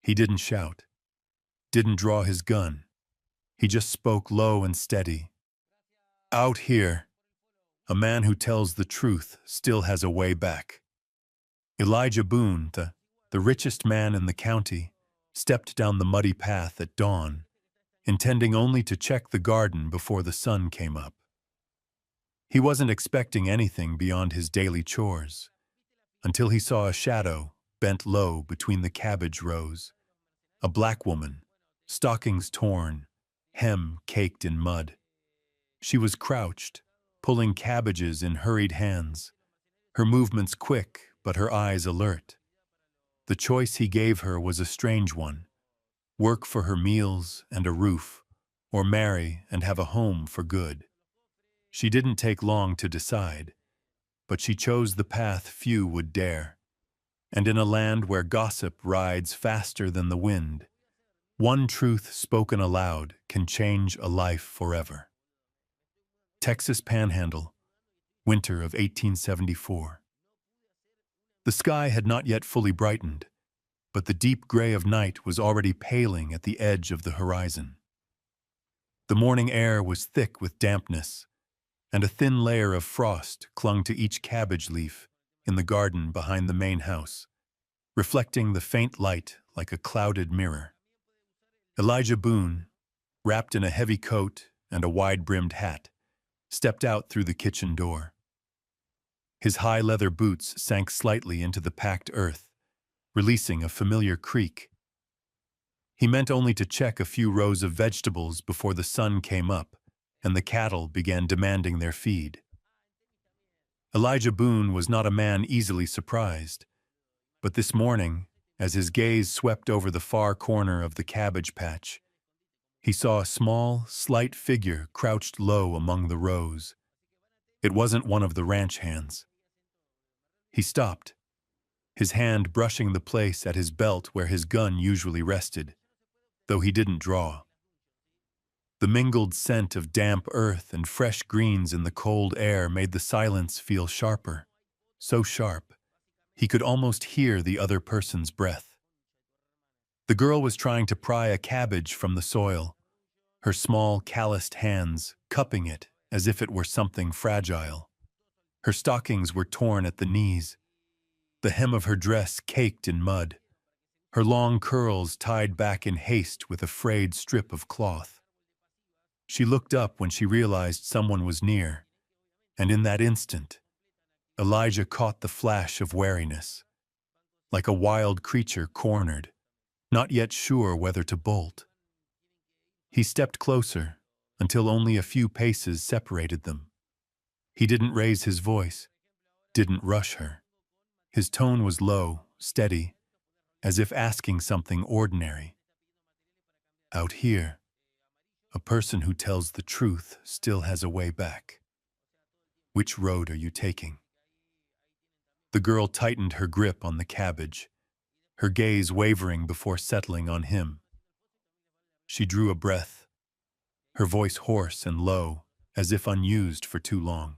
He didn't shout, didn't draw his gun. He just spoke low and steady. Out here, a man who tells the truth still has a way back. Elijah Boone, the richest man in the county, stepped down the muddy path at dawn, intending only to check the garden before the sun came up. He wasn't expecting anything beyond his daily chores, until he saw a shadow bent low between the cabbage rows. A black woman, stockings torn, hem caked in mud. She was crouched, pulling cabbages in hurried hands, her movements quick but her eyes alert. The choice he gave her was a strange one: work for her meals and a roof, or marry and have a home for good. She didn't take long to decide, but she chose the path few would dare. And in a land where gossip rides faster than the wind, one truth spoken aloud can change a life forever. Texas Panhandle, winter of 1874. The sky had not yet fully brightened, but the deep gray of night was already paling at the edge of the horizon. The morning air was thick with dampness, and a thin layer of frost clung to each cabbage leaf in the garden behind the main house, reflecting the faint light like a clouded mirror. Elijah Boone, wrapped in a heavy coat and a wide-brimmed hat, stepped out through the kitchen door. His high leather boots sank slightly into the packed earth, releasing a familiar creak. He meant only to check a few rows of vegetables before the sun came up and the cattle began demanding their feed. Elijah Boone was not a man easily surprised, but this morning, as his gaze swept over the far corner of the cabbage patch, he saw a small, slight figure crouched low among the rows. It wasn't one of the ranch hands. He stopped, his hand brushing the place at his belt where his gun usually rested, though he didn't draw. The mingled scent of damp earth and fresh greens in the cold air made the silence feel sharper, so sharp he could almost hear the other person's breath. The girl was trying to pry a cabbage from the soil, her small, calloused hands cupping it as if it were something fragile. Her stockings were torn at the knees, the hem of her dress caked in mud, her long curls tied back in haste with a frayed strip of cloth. She looked up when she realized someone was near, and in that instant, Elijah caught the flash of wariness, like a wild creature cornered, not yet sure whether to bolt. He stepped closer until only a few paces separated them. He didn't raise his voice, didn't rush her. His tone was low, steady, as if asking something ordinary. Out here, a person who tells the truth still has a way back. Which road are you taking? The girl tightened her grip on the cabbage, her gaze wavering before settling on him. She drew a breath, her voice hoarse and low, as if unused for too long.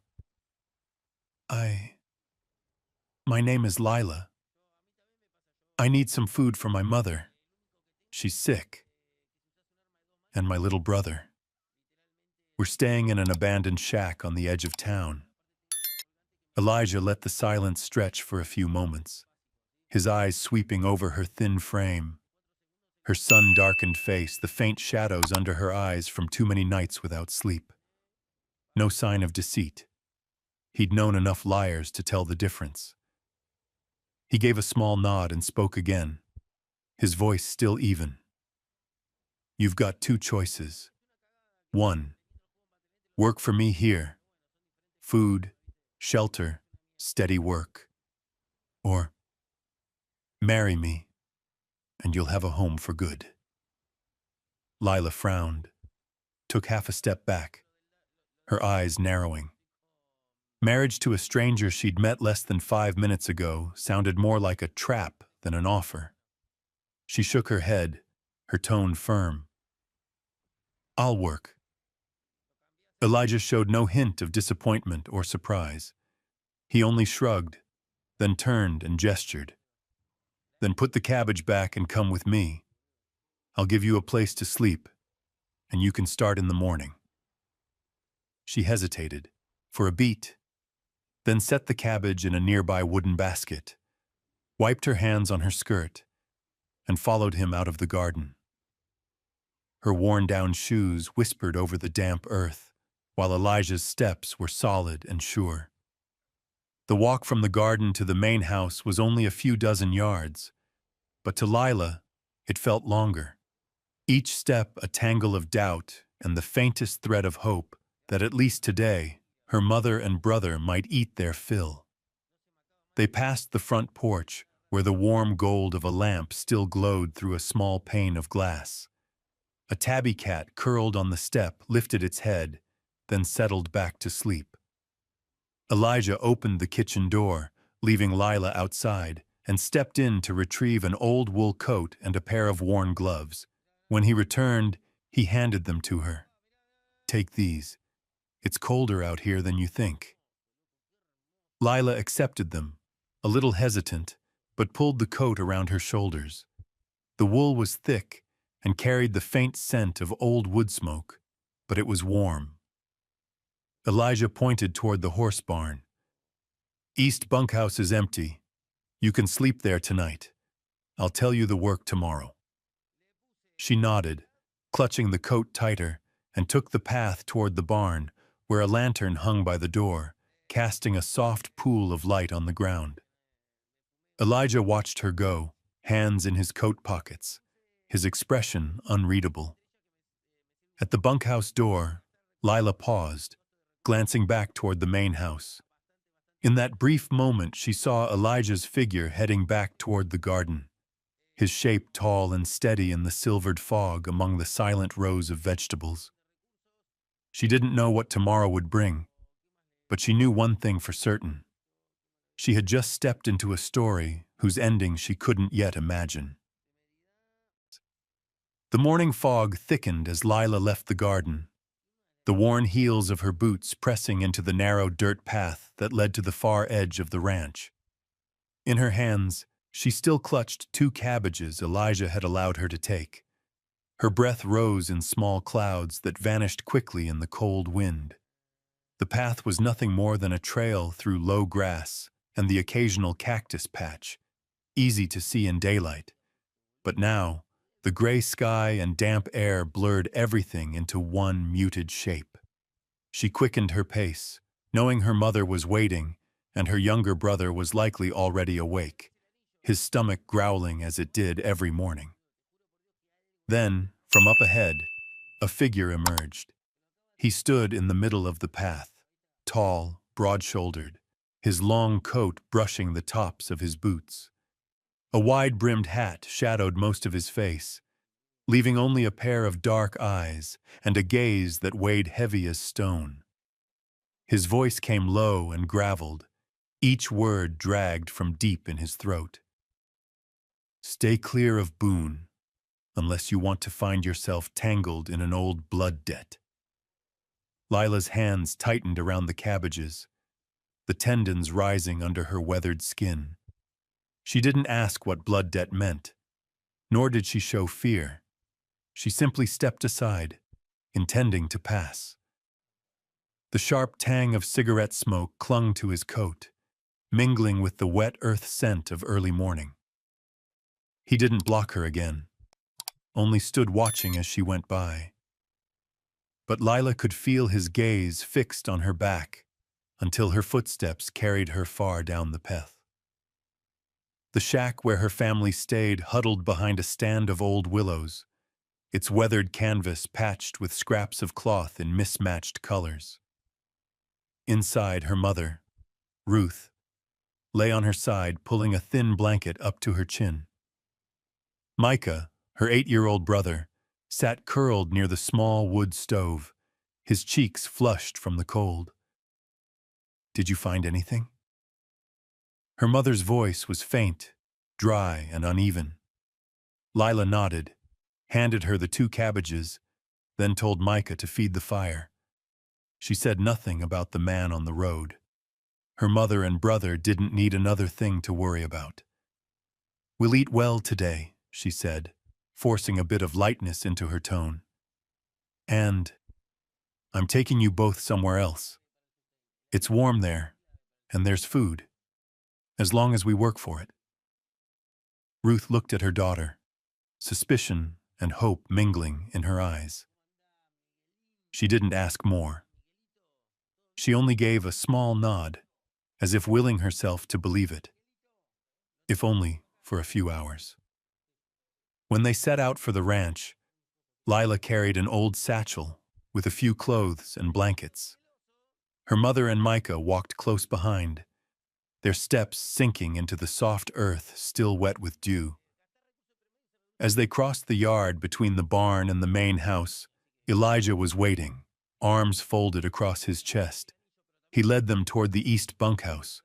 My name is Lila. I need some food for my mother. She's sick. And my little brother. We're staying in an abandoned shack on the edge of town. Elijah let the silence stretch for a few moments, his eyes sweeping over her thin frame, her sun-darkened face, the faint shadows under her eyes from too many nights without sleep. No sign of deceit. He'd known enough liars to tell the difference. He gave a small nod and spoke again, his voice still even. You've got two choices. 1. Work for me here. Food, shelter, steady work. Or marry me, and you'll have a home for good. Lila frowned, took half a step back, her eyes narrowing. Marriage to a stranger she'd met less than 5 minutes ago sounded more like a trap than an offer. She shook her head, her tone firm. I'll work. Elijah showed no hint of disappointment or surprise. He only shrugged, then turned and gestured. Then put the cabbage back and come with me. I'll give you a place to sleep, and you can start in the morning." She hesitated, for a beat, then set the cabbage in a nearby wooden basket, wiped her hands on her skirt, and followed him out of the garden. Her worn-down shoes whispered over the damp earth, while Elijah's steps were solid and sure. The walk from the garden to the main house was only a few dozen yards, but to Lila, it felt longer. Each step a tangle of doubt and the faintest thread of hope that at least today her mother and brother might eat their fill. They passed the front porch, where the warm gold of a lamp still glowed through a small pane of glass. A tabby cat curled on the step lifted its head, then settled back to sleep. Elijah opened the kitchen door, leaving Lila outside, and stepped in to retrieve an old wool coat and a pair of worn gloves. When he returned, he handed them to her. "Take these. It's colder out here than you think." Lila accepted them, a little hesitant, but pulled the coat around her shoulders. The wool was thick and carried the faint scent of old wood smoke, but it was warm. Elijah pointed toward the horse barn. "East bunkhouse is empty. You can sleep there tonight. I'll tell you the work tomorrow." She nodded, clutching the coat tighter, and took the path toward the barn, where a lantern hung by the door, casting a soft pool of light on the ground. Elijah watched her go, hands in his coat pockets, his expression unreadable. At the bunkhouse door, Lila paused, glancing back toward the main house. In that brief moment, she saw Elijah's figure heading back toward the garden, his shape tall and steady in the silvered fog among the silent rows of vegetables. She didn't know what tomorrow would bring, but she knew one thing for certain. She had just stepped into a story whose ending she couldn't yet imagine. The morning fog thickened as Lila left the garden, the worn heels of her boots pressing into the narrow dirt path that led to the far edge of the ranch. In her hands, she still clutched 2 cabbages Elijah had allowed her to take. Her breath rose in small clouds that vanished quickly in the cold wind. The path was nothing more than a trail through low grass and the occasional cactus patch, easy to see in daylight. But now, the gray sky and damp air blurred everything into one muted shape. She quickened her pace, knowing her mother was waiting and her younger brother was likely already awake, his stomach growling as it did every morning. Then, from up ahead, a figure emerged. He stood in the middle of the path, tall, broad-shouldered, his long coat brushing the tops of his boots. A wide-brimmed hat shadowed most of his face, leaving only a pair of dark eyes and a gaze that weighed heavy as stone. His voice came low and graveled, each word dragged from deep in his throat. "Stay clear of Boone, unless you want to find yourself tangled in an old blood debt." Lila's hands tightened around the cabbages, the tendons rising under her weathered skin. She didn't ask what blood debt meant, nor did she show fear. She simply stepped aside, intending to pass. The sharp tang of cigarette smoke clung to his coat, mingling with the wet earth scent of early morning. He didn't block her again, only stood watching as she went by. But Lila could feel his gaze fixed on her back until her footsteps carried her far down the path. The shack where her family stayed huddled behind a stand of old willows, its weathered canvas patched with scraps of cloth in mismatched colors. Inside, her mother, Ruth, lay on her side pulling a thin blanket up to her chin. Micah, her 8-year-old brother, sat curled near the small wood stove, his cheeks flushed from the cold. "Did you find anything?" Her mother's voice was faint, dry, and uneven. Lila nodded, handed her the 2 cabbages, then told Micah to feed the fire. She said nothing about the man on the road. Her mother and brother didn't need another thing to worry about. "We'll eat well today," she said, forcing a bit of lightness into her tone. "And I'm taking you both somewhere else. It's warm there, and there's food, as long as we work for it." Ruth looked at her daughter, suspicion and hope mingling in her eyes. She didn't ask more. She only gave a small nod, as if willing herself to believe it, if only for a few hours. When they set out for the ranch, Lila carried an old satchel with a few clothes and blankets. Her mother and Micah walked close behind, their steps sinking into the soft earth still wet with dew. As they crossed the yard between the barn and the main house, Elijah was waiting, arms folded across his chest. He led them toward the east bunkhouse,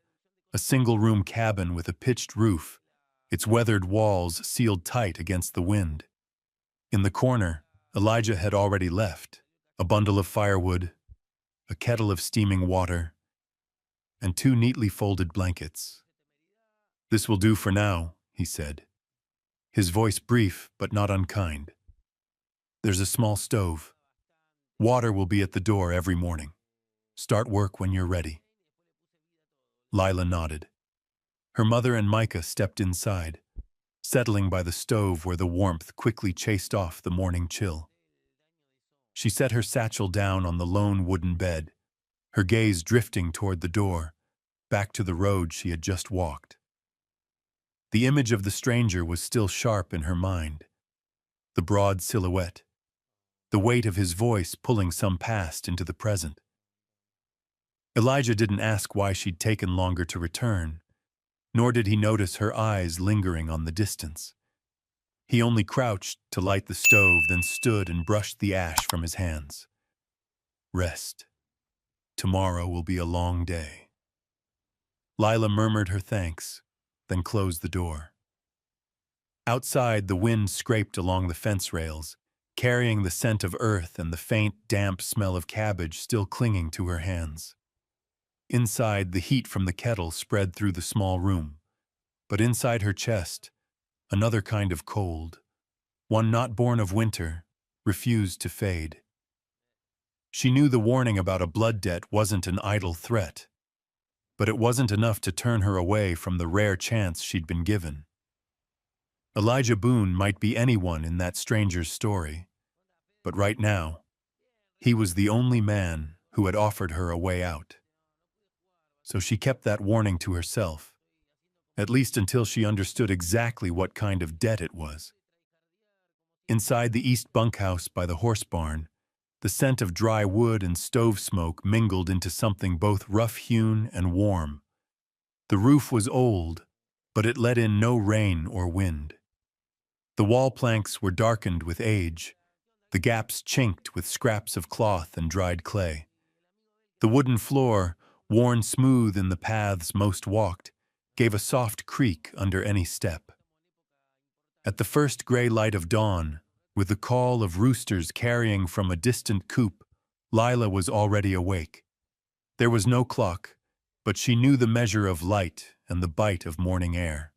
a single-room cabin with a pitched roof, its weathered walls sealed tight against the wind. In the corner, Elijah had already left, a bundle of firewood, a kettle of steaming water, and 2 neatly folded blankets. "This will do for now," he said, his voice brief but not unkind. "There's a small stove. Water will be at the door every morning. Start work when you're ready." Lila nodded. Her mother and Micah stepped inside, settling by the stove where the warmth quickly chased off the morning chill. She set her satchel down on the lone wooden bed, her gaze drifting toward the door, back to the road she had just walked. The image of the stranger was still sharp in her mind, the broad silhouette, the weight of his voice pulling some past into the present. Elijah didn't ask why she'd taken longer to return, nor did he notice her eyes lingering on the distance. He only crouched to light the stove, then stood and brushed the ash from his hands. Rest. Tomorrow will be a long day. Lila murmured her thanks, then closed the door. Outside, the wind scraped along the fence rails, carrying the scent of earth and the faint, damp smell of cabbage still clinging to her hands. Inside, the heat from the kettle spread through the small room, but inside her chest, another kind of cold, one not born of winter, refused to fade. She knew the warning about a blood debt wasn't an idle threat, but it wasn't enough to turn her away from the rare chance she'd been given. Elijah Boone might be anyone in that stranger's story, but right now, he was the only man who had offered her a way out. So she kept that warning to herself, at least until she understood exactly what kind of debt it was. Inside the east bunkhouse by the horse barn, the scent of dry wood and stove smoke mingled into something both rough-hewn and warm. The roof was old, but it let in no rain or wind. The wall planks were darkened with age, the gaps chinked with scraps of cloth and dried clay. The wooden floor, worn smooth in the paths most walked, gave a soft creak under any step. At the first gray light of dawn, with the call of roosters carrying from a distant coop, Lila was already awake. There was no clock, but she knew the measure of light and the bite of morning air.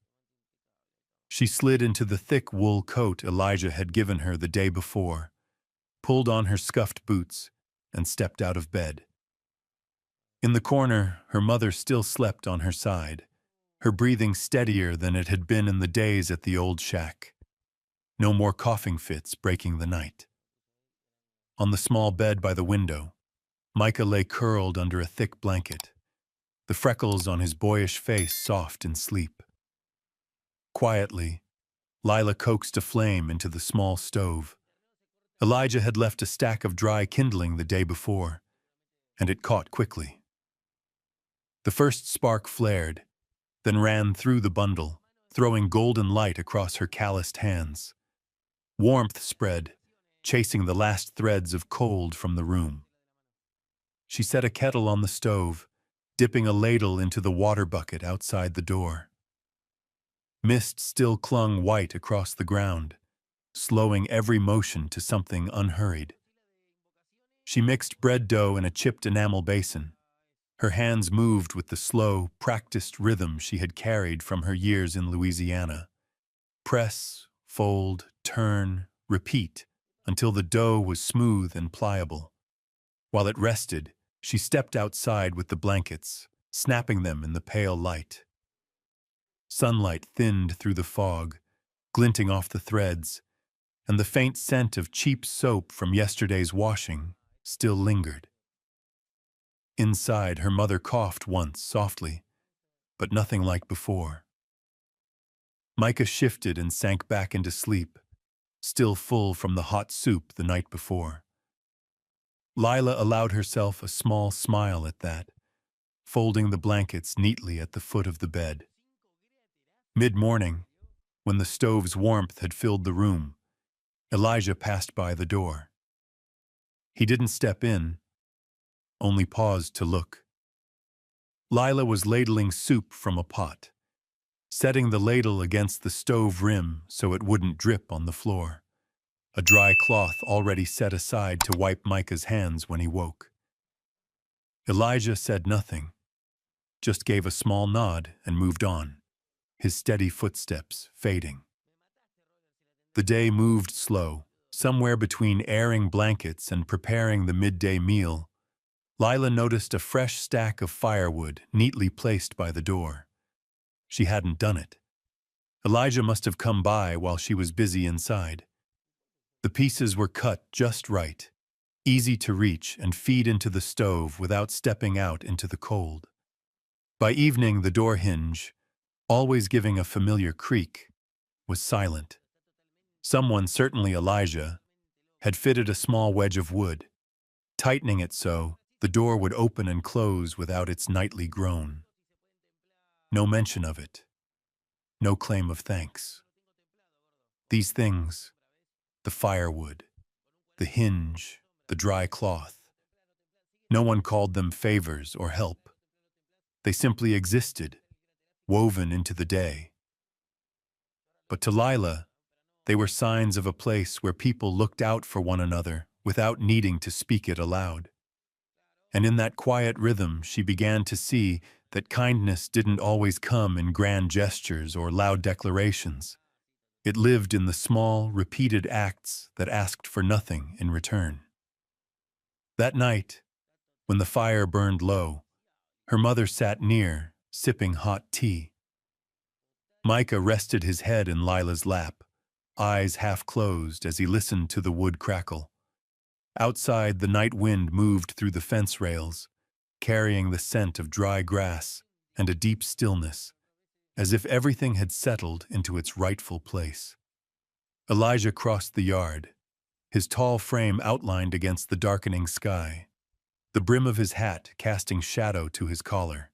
She slid into the thick wool coat Elijah had given her the day before, pulled on her scuffed boots, and stepped out of bed. In the corner, her mother still slept on her side, her breathing steadier than it had been in the days at the old shack. No more coughing fits breaking the night. On the small bed by the window, Micah lay curled under a thick blanket, the freckles on his boyish face soft in sleep. Quietly, Lila coaxed a flame into the small stove. Elijah had left a stack of dry kindling the day before, and it caught quickly. The first spark flared, then ran through the bundle, throwing golden light across her calloused hands. Warmth spread, chasing the last threads of cold from the room. She set a kettle on the stove, dipping a ladle into the water bucket outside the door. Mist still clung white across the ground, slowing every motion to something unhurried. She mixed bread dough in a chipped enamel basin. Her hands moved with the slow, practiced rhythm she had carried from her years in Louisiana. press, fold, turn, repeat, until the dough was smooth and pliable. While it rested, she stepped outside with the blankets, snapping them in the pale light. Sunlight thinned through the fog, glinting off the threads, and the faint scent of cheap soap from yesterday's washing still lingered. Inside, her mother coughed once softly, but nothing like before. Micah shifted and sank back into sleep, still full from the hot soup the night before. Lila allowed herself a small smile at that, folding the blankets neatly at the foot of the bed. Mid-morning, when the stove's warmth had filled the room, Elijah passed by the door. He didn't step in, only paused to look. Lila was ladling soup from a pot, setting the ladle against the stove rim so it wouldn't drip on the floor, a dry cloth already set aside to wipe Micah's hands when he woke. Elijah said nothing, just gave a small nod and moved on, his steady footsteps fading. The day moved slow. Somewhere between airing blankets and preparing the midday meal, Lila noticed a fresh stack of firewood neatly placed by the door. She hadn't done it. Elijah must have come by while she was busy inside. The pieces were cut just right, easy to reach and feed into the stove without stepping out into the cold. By evening, the door hinge, always giving a familiar creak, was silent. Someone, certainly Elijah, had fitted a small wedge of wood, tightening it so the door would open and close without its nightly groan. No mention of it, no claim of thanks. These things, the firewood, the hinge, the dry cloth, no one called them favors or help. They simply existed, woven into the day. But to Lila, they were signs of a place where people looked out for one another without needing to speak it aloud. And in that quiet rhythm, she began to see that kindness didn't always come in grand gestures or loud declarations. It lived in the small, repeated acts that asked for nothing in return. That night, when the fire burned low, her mother sat near, sipping hot tea. Micah rested his head in Lila's lap, eyes half closed as he listened to the wood crackle. Outside, the night wind moved through the fence rails, carrying the scent of dry grass and a deep stillness, as if everything had settled into its rightful place. Elijah crossed the yard, his tall frame outlined against the darkening sky, the brim of his hat casting shadow to his collar.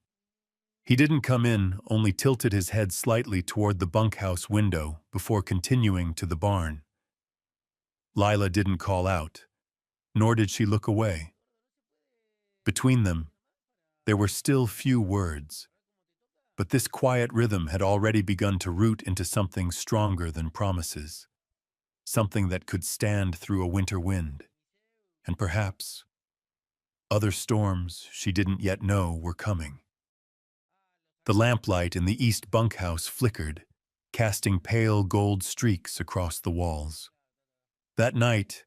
He didn't come in, only tilted his head slightly toward the bunkhouse window before continuing to the barn. Lila didn't call out, nor did she look away. Between them, there were still few words, but this quiet rhythm had already begun to root into something stronger than promises, something that could stand through a winter wind, and perhaps other storms she didn't yet know were coming. The lamplight in the east bunkhouse flickered, casting pale gold streaks across the walls. That night,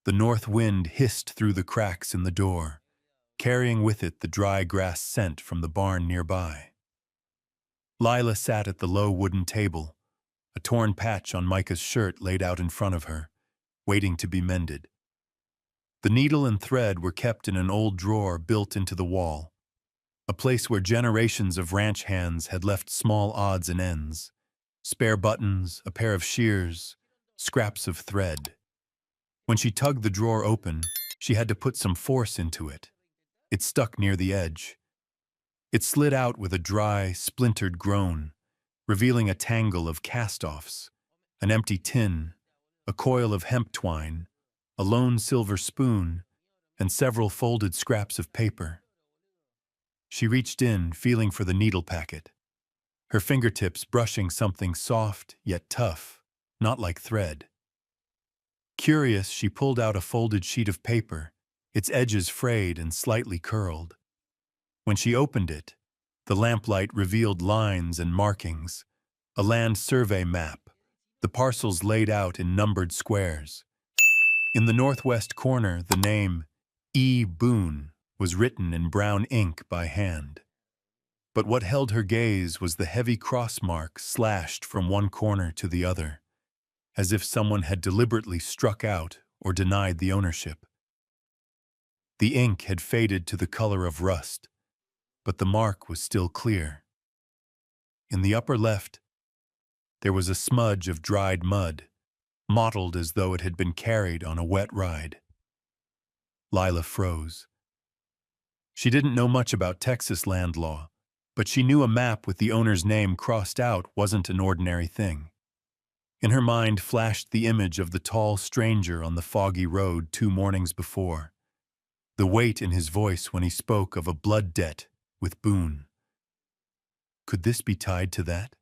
the north wind hissed through the cracks in the door, carrying with it the dry grass scent from the barn nearby. Lila sat at the low wooden table, a torn patch on Micah's shirt laid out in front of her, waiting to be mended. The needle and thread were kept in an old drawer built into the wall, a place where generations of ranch hands had left small odds and ends, spare buttons, a pair of shears, scraps of thread. When she tugged the drawer open, she had to put some force into it. It stuck near the edge. It slid out with a dry, splintered groan, revealing a tangle of cast-offs, an empty tin, a coil of hemp twine, a lone silver spoon, and several folded scraps of paper. She reached in, feeling for the needle packet, her fingertips brushing something soft yet tough, not like thread. Curious, she pulled out a folded sheet of paper, its edges frayed and slightly curled. When she opened it, the lamplight revealed lines and markings, a land survey map, the parcels laid out in numbered squares. In the northwest corner, the name E. Boone was written in brown ink by hand. But what held her gaze was the heavy cross mark slashed from one corner to the other, as if someone had deliberately struck out or denied the ownership. The ink had faded to the color of rust, but the mark was still clear. In the upper left, there was a smudge of dried mud, mottled as though it had been carried on a wet ride. Lila froze. She didn't know much about Texas land law, but she knew a map with the owner's name crossed out wasn't an ordinary thing. In her mind flashed the image of the tall stranger on the foggy road 2 mornings before, the weight in his voice when he spoke of a blood debt with Boone. Could this be tied to that?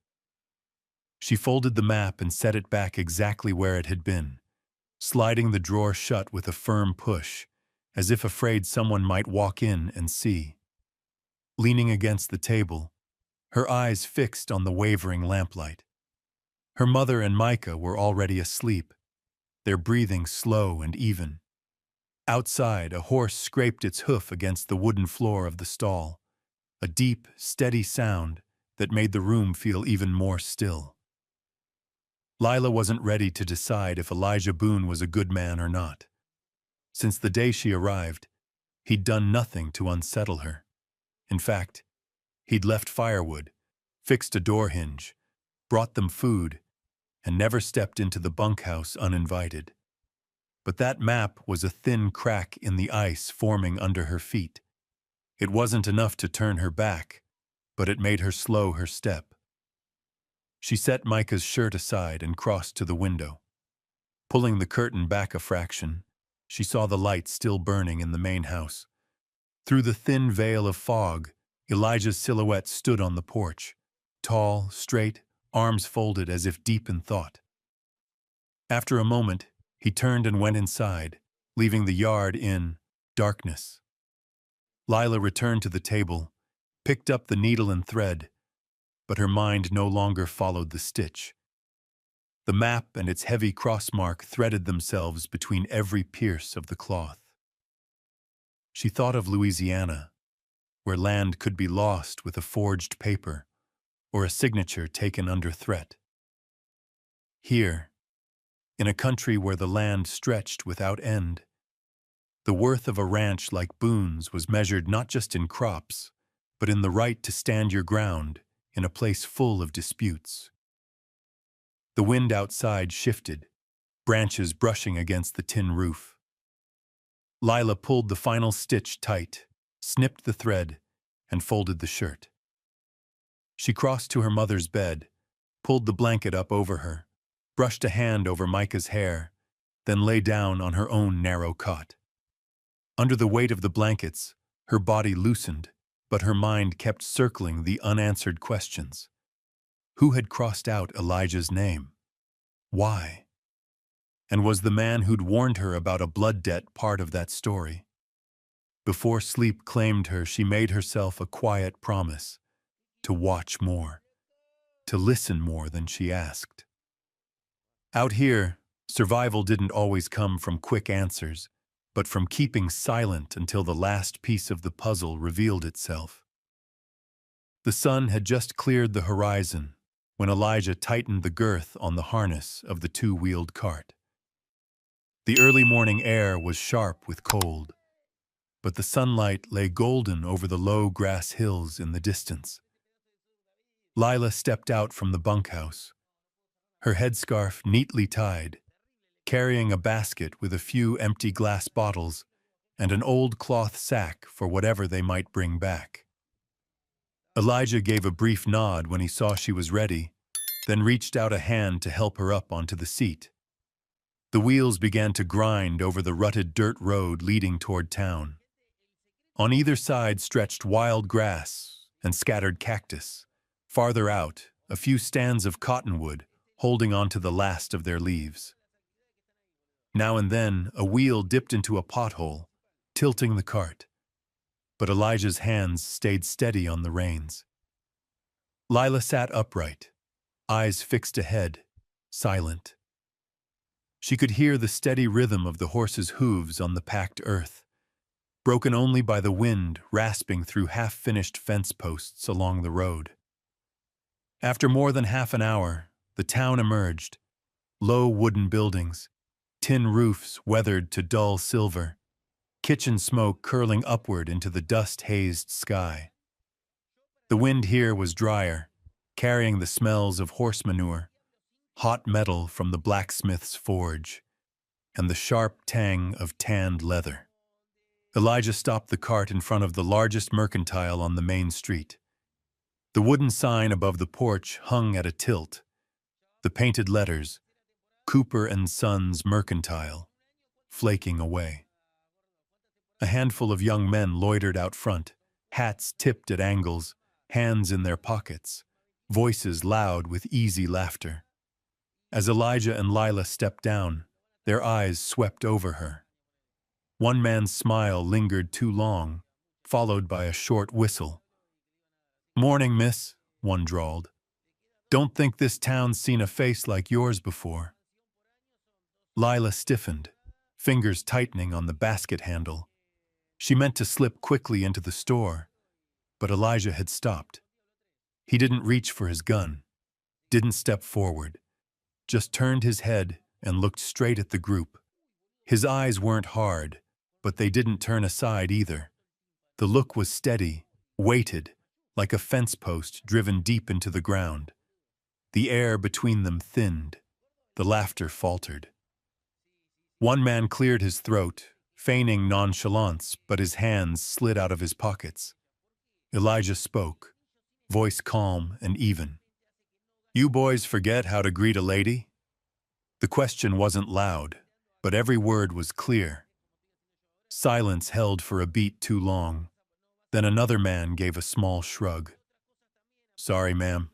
She folded the map and set it back exactly where it had been, sliding the drawer shut with a firm push, as if afraid someone might walk in and see. Leaning against the table, her eyes fixed on the wavering lamplight. Her mother and Micah were already asleep, their breathing slow and even. Outside, a horse scraped its hoof against the wooden floor of the stall, a deep, steady sound that made the room feel even more still. Lila wasn't ready to decide if Elijah Boone was a good man or not. Since the day she arrived, he'd done nothing to unsettle her. In fact, he'd left firewood, fixed a door hinge, brought them food, and never stepped into the bunkhouse uninvited. But that map was a thin crack in the ice forming under her feet. It wasn't enough to turn her back, but it made her slow her step. She set Micah's shirt aside and crossed to the window. Pulling the curtain back a fraction, she saw the light still burning in the main house. Through the thin veil of fog, Elijah's silhouette stood on the porch, tall, straight, arms folded as if deep in thought. After a moment, he turned and went inside, leaving the yard in darkness. Lila returned to the table, picked up the needle and thread, but her mind no longer followed the stitch. The map and its heavy crossmark threaded themselves between every pierce of the cloth. She thought of Louisiana, where land could be lost with a forged paper or a signature taken under threat. Here, in a country where the land stretched without end, the worth of a ranch like Boone's was measured not just in crops, but in the right to stand your ground in a place full of disputes. The wind outside shifted, branches brushing against the tin roof. Lila pulled the final stitch tight, snipped the thread, and folded the shirt. She crossed to her mother's bed, pulled the blanket up over her, brushed a hand over Micah's hair, then lay down on her own narrow cot. Under the weight of the blankets, her body loosened, but her mind kept circling the unanswered questions. Who had crossed out Elijah's name? Why? And was the man who'd warned her about a blood debt part of that story? Before sleep claimed her, she made herself a quiet promise to watch more, to listen more than she asked. Out here, survival didn't always come from quick answers, but from keeping silent until the last piece of the puzzle revealed itself. The sun had just cleared the horizon when Elijah tightened the girth on the harness of the 2-wheeled cart. The early morning air was sharp with cold, but the sunlight lay golden over the low grass hills in the distance. Lila stepped out from the bunkhouse, her headscarf neatly tied, carrying a basket with a few empty glass bottles and an old cloth sack for whatever they might bring back. Elijah gave a brief nod when he saw she was ready, then reached out a hand to help her up onto the seat. The wheels began to grind over the rutted dirt road leading toward town. On either side stretched wild grass and scattered cactus. Farther out, a few stands of cottonwood holding on to the last of their leaves. Now and then, a wheel dipped into a pothole, tilting the cart, but Elijah's hands stayed steady on the reins. Lila sat upright, eyes fixed ahead, silent. She could hear the steady rhythm of the horse's hooves on the packed earth, broken only by the wind rasping through half-finished fence posts along the road. After more than half an hour, the town emerged. Low wooden buildings, tin roofs weathered to dull silver, kitchen smoke curling upward into the dust-hazed sky. The wind here was drier, carrying the smells of horse manure, hot metal from the blacksmith's forge, and the sharp tang of tanned leather. Elijah stopped the cart in front of the largest mercantile on the main street. The wooden sign above the porch hung at a tilt, the painted letters, Cooper and Sons Mercantile, flaking away. A handful of young men loitered out front, hats tipped at angles, hands in their pockets, voices loud with easy laughter. As Elijah and Lila stepped down, their eyes swept over her. One man's smile lingered too long, followed by a short whistle. "Morning, miss," one drawled. "Don't think this town's seen a face like yours before." Lila stiffened, fingers tightening on the basket handle. She meant to slip quickly into the store, but Elijah had stopped. He didn't reach for his gun, didn't step forward, just turned his head and looked straight at the group. His eyes weren't hard, but they didn't turn aside either. The look was steady, weighted, like a fence post driven deep into the ground. The air between them thinned. The laughter faltered. One man cleared his throat, feigning nonchalance, but his hands slid out of his pockets. Elijah spoke, voice calm and even. "You boys forget how to greet a lady?" The question wasn't loud, but every word was clear. Silence held for a beat too long. Then another man gave a small shrug. "Sorry, ma'am."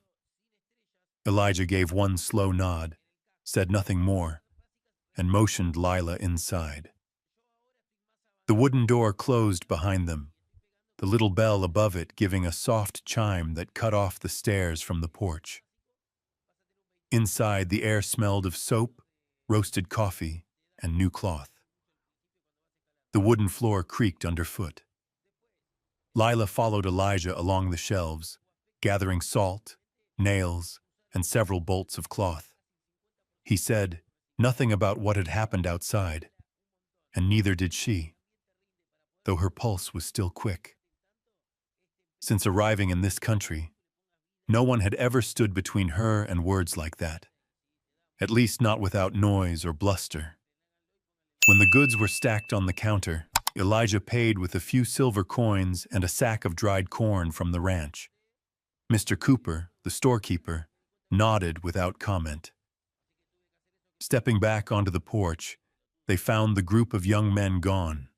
Elijah gave one slow nod, said nothing more, and motioned Lila inside. The wooden door closed behind them, the little bell above it giving a soft chime that cut off the stairs from the porch. Inside, the air smelled of soap, roasted coffee, and new cloth. The wooden floor creaked underfoot. Lila followed Elijah along the shelves, gathering salt, nails, and several bolts of cloth. He said nothing about what had happened outside, and neither did she, though her pulse was still quick. Since arriving in this country, no one had ever stood between her and words like that, at least not without noise or bluster. When the goods were stacked on the counter, Elijah paid with a few silver coins and a sack of dried corn from the ranch. Mr. Cooper, the storekeeper, nodded without comment. Stepping back onto the porch, they found the group of young men gone,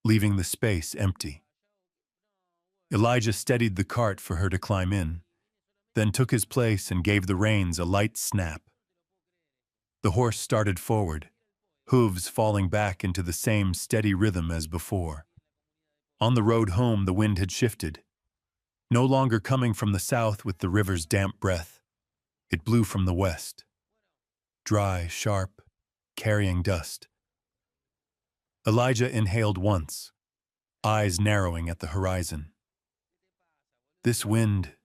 leaving the space empty. Elijah steadied the cart for her to climb in, then took his place and gave the reins a light snap. The horse started forward, hooves falling back into the same steady rhythm as before. On the road home, the wind had shifted, no longer coming from the south with the river's damp breath. It blew from the west, dry, sharp, carrying dust. Elijah inhaled once, eyes narrowing at the horizon. "This wind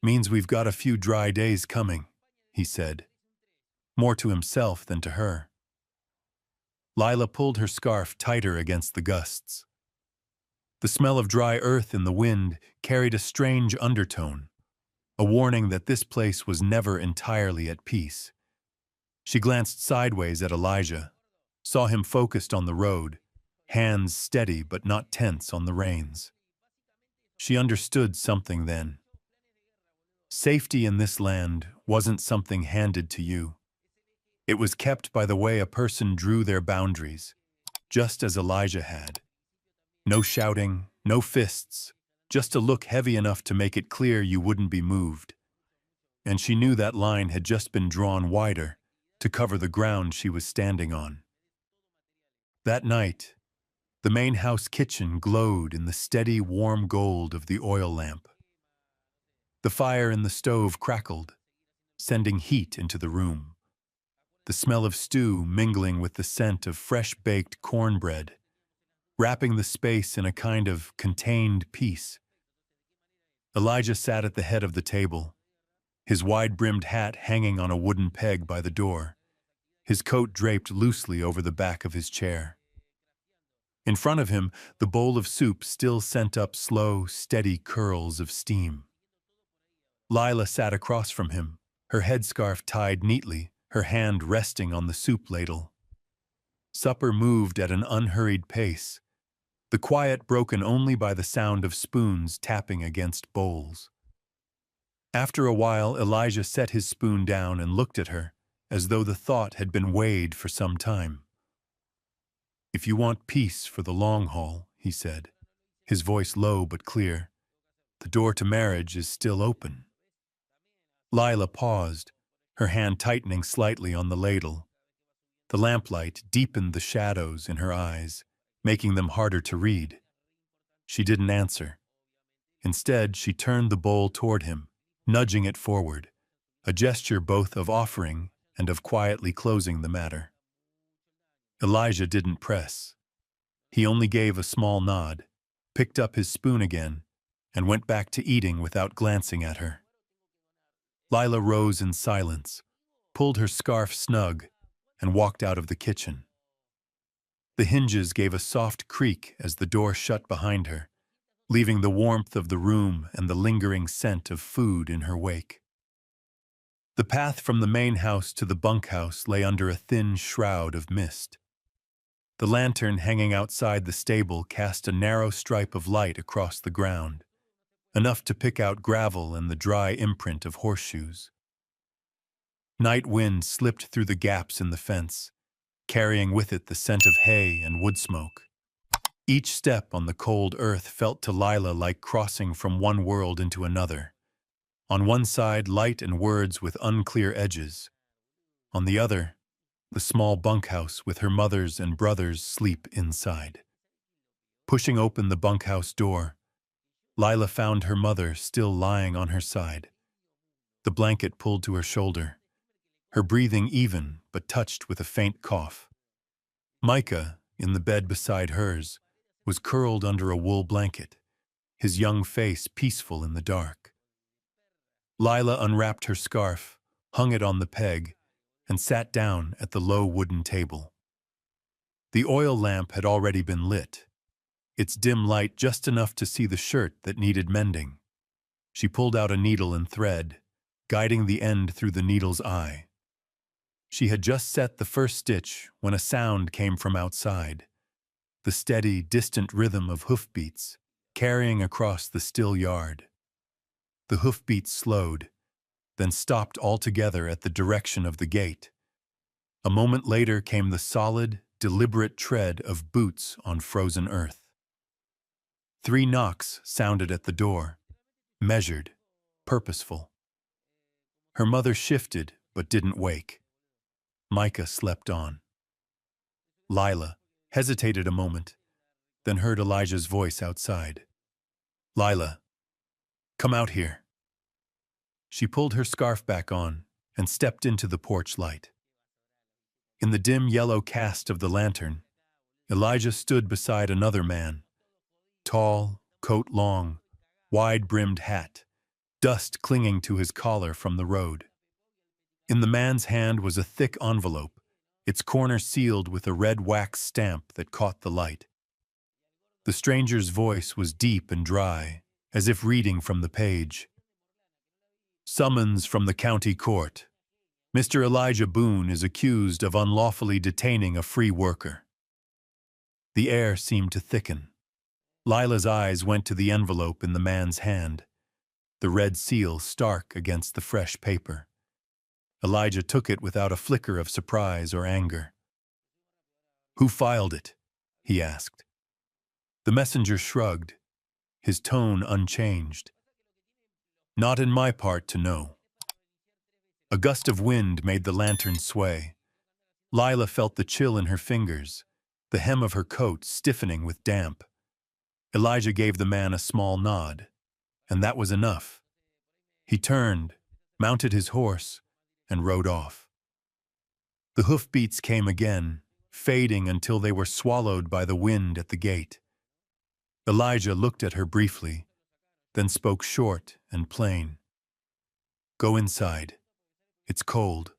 means we've got a few dry days coming," he said, more to himself than to her. Lila pulled her scarf tighter against the gusts. The smell of dry earth in the wind carried a strange undertone, a warning that this place was never entirely at peace. She glanced sideways at Elijah, saw him focused on the road, hands steady but not tense on the reins. She understood something then. Safety in this land wasn't something handed to you. It was kept by the way a person drew their boundaries, just as Elijah had. No shouting, no fists, just a look heavy enough to make it clear you wouldn't be moved. And she knew that line had just been drawn wider to cover the ground she was standing on. That night, the main house kitchen glowed in the steady, warm gold of the oil lamp. The fire in the stove crackled, sending heat into the room. the smell of stew mingling with the scent of fresh-baked cornbread, wrapping the space in a kind of contained peace. Elijah sat at the head of the table, his wide-brimmed hat hanging on a wooden peg by the door, his coat draped loosely over the back of his chair. In front of him, the bowl of soup still sent up slow, steady curls of steam. Lila sat across from him, her headscarf tied neatly, her hand resting on the soup ladle. Supper moved at an unhurried pace, the quiet broken only by the sound of spoons tapping against bowls. After a while, Elijah set his spoon down and looked at her, as though the thought had been weighed for some time. "If you want peace for the long haul," he said, his voice low but clear, "the door to marriage is still open." Lila paused, her hand tightening slightly on the ladle. The lamplight deepened the shadows in her eyes, making them harder to read. She didn't answer. Instead, she turned the bowl toward him, nudging it forward, a gesture both of offering and of quietly closing the matter. Elijah didn't press. He only gave a small nod, picked up his spoon again, and went back to eating without glancing at her. Lila rose in silence, pulled her scarf snug, and walked out of the kitchen. The hinges gave a soft creak as the door shut behind her, leaving the warmth of the room and the lingering scent of food in her wake. The path from the main house to the bunkhouse lay under a thin shroud of mist. The lantern hanging outside the stable cast a narrow stripe of light across the ground, enough to pick out gravel and the dry imprint of horseshoes. Night wind slipped through the gaps in the fence, carrying with it the scent of hay and wood smoke. Each step on the cold earth felt to Lila like crossing from one world into another. On one side, light and words with unclear edges. On the other, the small bunkhouse with her mother's and brother's sleep inside. Pushing open the bunkhouse door, Lila found her mother still lying on her side, the blanket pulled to her shoulder, her breathing even but touched with a faint cough. Micah, in the bed beside hers, was curled under a wool blanket, his young face peaceful in the dark. Lila unwrapped her scarf, hung it on the peg, and sat down at the low wooden table. The oil lamp had already been lit, its dim light just enough to see the shirt that needed mending. She pulled out a needle and thread, guiding the end through the needle's eye. She had just set the first stitch when a sound came from outside, the steady, distant rhythm of hoofbeats carrying across the still yard. The hoofbeats slowed, then stopped altogether at the direction of the gate. A moment later came the solid, deliberate tread of boots on frozen earth. 3 knocks sounded at the door, measured, purposeful. Her mother shifted but didn't wake. Micah slept on. Lila hesitated a moment, then heard Elijah's voice outside. "Lila, come out here." She pulled her scarf back on and stepped into the porch light. In the dim yellow cast of the lantern, Elijah stood beside another man, tall, coat long, wide-brimmed hat, dust clinging to his collar from the road. In the man's hand was a thick envelope, its corner sealed with a red wax stamp that caught the light. The stranger's voice was deep and dry, as if reading from the page. "Summons from the county court. Mr. Elijah Boone is accused of unlawfully detaining a free worker." The air seemed to thicken. Lila's eyes went to the envelope in the man's hand, the red seal stark against the fresh paper. Elijah took it without a flicker of surprise or anger. "Who filed it?" he asked. The messenger shrugged, his tone unchanged. "Not in my part to know." A gust of wind made the lantern sway. Lila felt the chill in her fingers, the hem of her coat stiffening with damp. Elijah gave the man a small nod, and that was enough. He turned, mounted his horse, and rode off. The hoofbeats came again, fading until they were swallowed by the wind at the gate. Elijah looked at her briefly, then spoke short and plain. "Go inside. It's cold."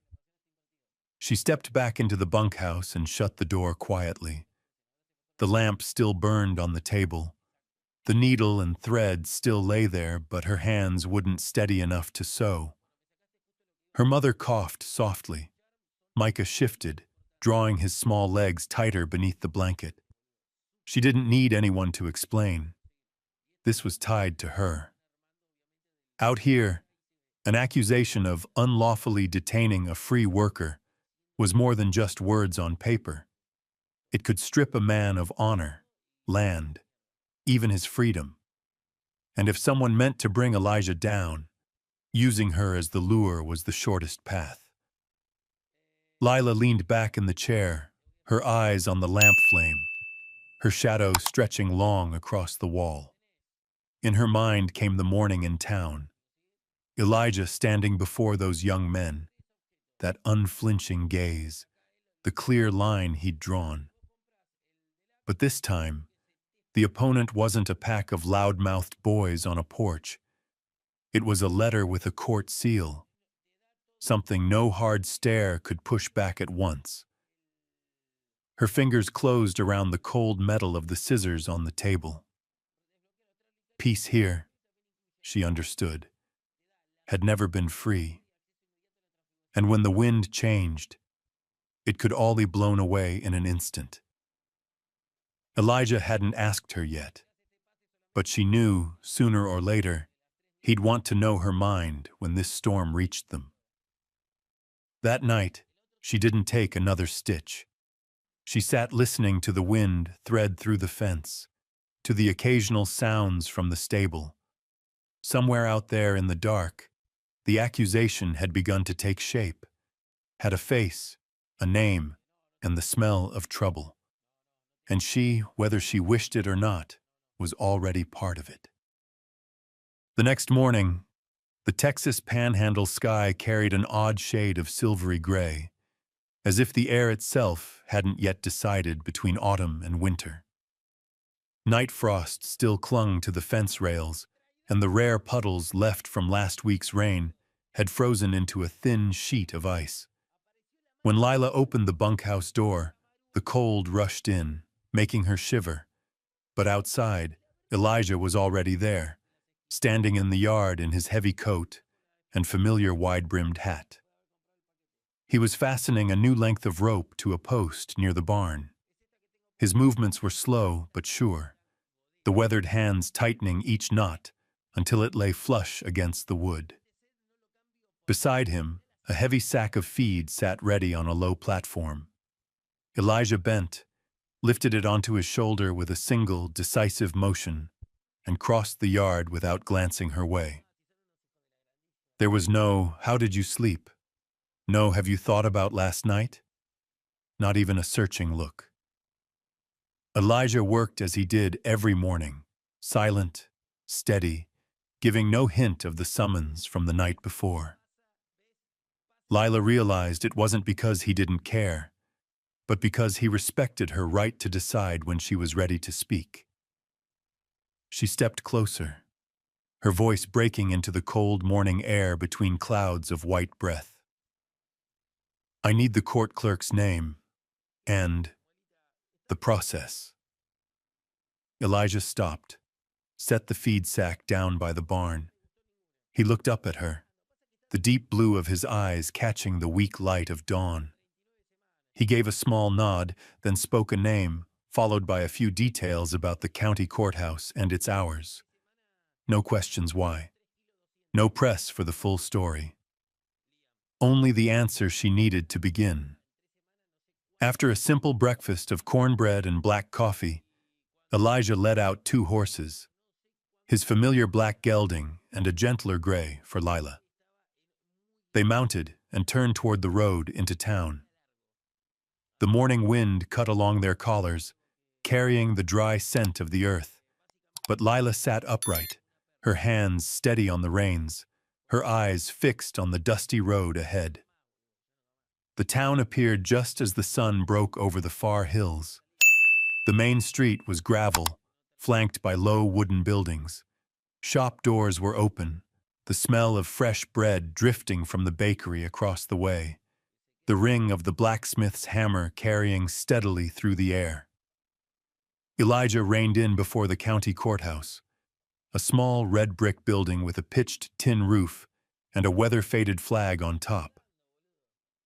She stepped back into the bunkhouse and shut the door quietly. The lamp still burned on the table. The needle and thread still lay there, but her hands wouldn't steady enough to sew. Her mother coughed softly. Micah shifted, drawing his small legs tighter beneath the blanket. She didn't need anyone to explain. This was tied to her. Out here, an accusation of unlawfully detaining a free worker was more than just words on paper. It could strip a man of honor, land, even his freedom. And if someone meant to bring Elijah down, using her as the lure was the shortest path. Lila leaned back in the chair, her eyes on the lamp flame, her shadow stretching long across the wall. In her mind came the morning in town. Elijah standing before those young men, that unflinching gaze, the clear line he'd drawn. But this time, the opponent wasn't a pack of loud-mouthed boys on a porch. It was a letter with a court seal, something no hard stare could push back at once. Her fingers closed around the cold metal of the scissors on the table. Peace here, she understood, had never been free. And when the wind changed, it could all be blown away in an instant. Elijah hadn't asked her yet, but she knew, sooner or later, he'd want to know her mind when this storm reached them. That night, she didn't take another stitch. She sat listening to the wind thread through the fence, to the occasional sounds from the stable. Somewhere out there in the dark, the accusation had begun to take shape, had a face, a name, and the smell of trouble. And she, whether she wished it or not, was already part of it. The next morning, the Texas Panhandle sky carried an odd shade of silvery gray, as if the air itself hadn't yet decided between autumn and winter. Night frost still clung to the fence rails, and the rare puddles left from last week's rain had frozen into a thin sheet of ice. When Lila opened the bunkhouse door, the cold rushed in, making her shiver. But outside, Elijah was already there, standing in the yard in his heavy coat and familiar wide-brimmed hat. He was fastening a new length of rope to a post near the barn. His movements were slow but sure, the weathered hands tightening each knot until it lay flush against the wood. Beside him, a heavy sack of feed sat ready on a low platform. Elijah bent, lifted it onto his shoulder with a single, decisive motion, and crossed the yard without glancing her way. There was no, "How did you sleep?" No, "Have you thought about last night?" Not even a searching look. Elijah worked as he did every morning, silent, steady, giving no hint of the summons from the night before. Lila realized it wasn't because he didn't care, but because he respected her right to decide when she was ready to speak. She stepped closer, her voice breaking into the cold morning air between clouds of white breath. "I need the court clerk's name and the process." Elijah stopped, set the feed sack down by the barn. He looked up at her, the deep blue of his eyes catching the weak light of dawn. He gave a small nod, then spoke a name, followed by a few details about the county courthouse and its hours. No questions why. No press for the full story. Only the answer she needed to begin. After a simple breakfast of cornbread and black coffee, Elijah led out 2 horses, his familiar black gelding and a gentler gray for Lila. They mounted and turned toward the road into town. The morning wind cut along their collars, carrying the dry scent of the earth, but Lila sat upright, her hands steady on the reins, her eyes fixed on the dusty road ahead. The town appeared just as the sun broke over the far hills. The main street was gravel, flanked by low wooden buildings. Shop doors were open, the smell of fresh bread drifting from the bakery across the way, the ring of the blacksmith's hammer carrying steadily through the air. Elijah reined in before the county courthouse, a small red brick building with a pitched tin roof and a weather-faded flag on top.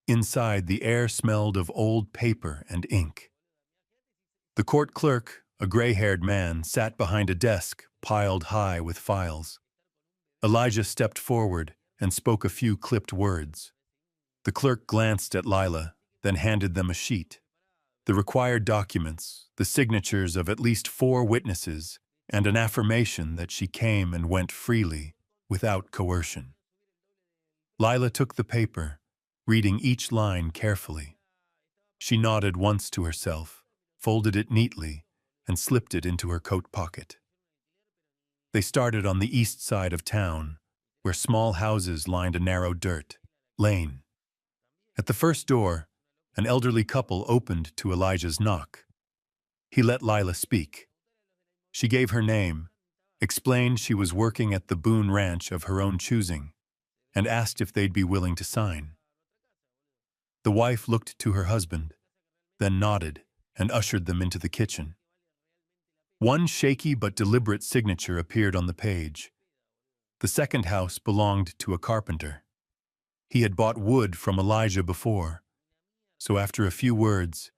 Inside, the air smelled of old paper and ink. The court clerk, a gray-haired man, sat behind a desk piled high with files. Elijah stepped forward and spoke a few clipped words. The clerk glanced at Lila, then handed them a sheet. The required documents, the signatures of at least 4 witnesses, and an affirmation that she came and went freely, without coercion. Lila took the paper, reading each line carefully. She nodded once to herself, folded it neatly, and slipped it into her coat pocket. They started on the east side of town, where small houses lined a narrow dirt lane. At the first door, an elderly couple opened to Elijah's knock. He let Lila speak. She gave her name, explained she was working at the Boone Ranch of her own choosing, and asked if they'd be willing to sign. The wife looked to her husband, then nodded and ushered them into the kitchen. One shaky but deliberate signature appeared on the page. The second house belonged to a carpenter. He had bought wood from Elijah before, so after a few words,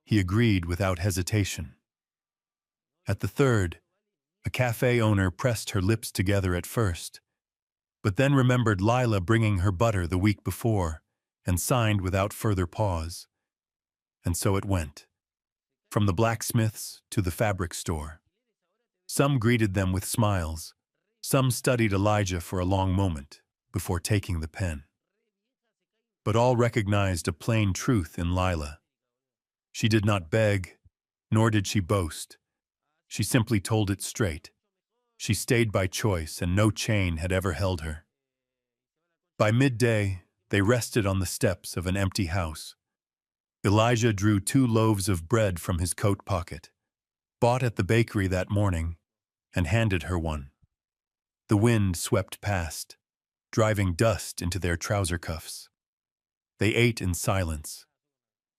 he agreed without hesitation. At the third, a cafe owner pressed her lips together at first, but then remembered Lila bringing her butter the week before and signed without further pause. And so it went, from the blacksmith's to the fabric store. Some greeted them with smiles. Some studied Elijah for a long moment before taking the pen. But all recognized a plain truth in Lila. She did not beg, nor did she boast. She simply told it straight. She stayed by choice, and no chain had ever held her. By midday, they rested on the steps of an empty house. Elijah drew 2 loaves of bread from his coat pocket, bought at the bakery that morning, and handed her one. The wind swept past, driving dust into their trouser cuffs. They ate in silence,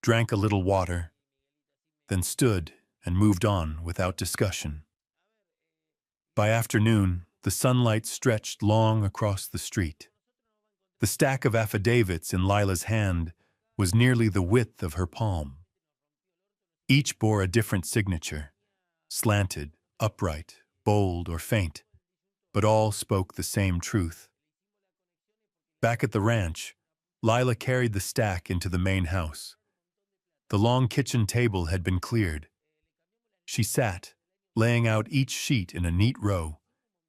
drank a little water, then stood and moved on without discussion. By afternoon, the sunlight stretched long across the street. The stack of affidavits in Lila's hand was nearly the width of her palm. Each bore a different signature, slanted, upright, bold, or faint, but all spoke the same truth. Back at the ranch, Lila carried the stack into the main house. The long kitchen table had been cleared. She sat, laying out each sheet in a neat row,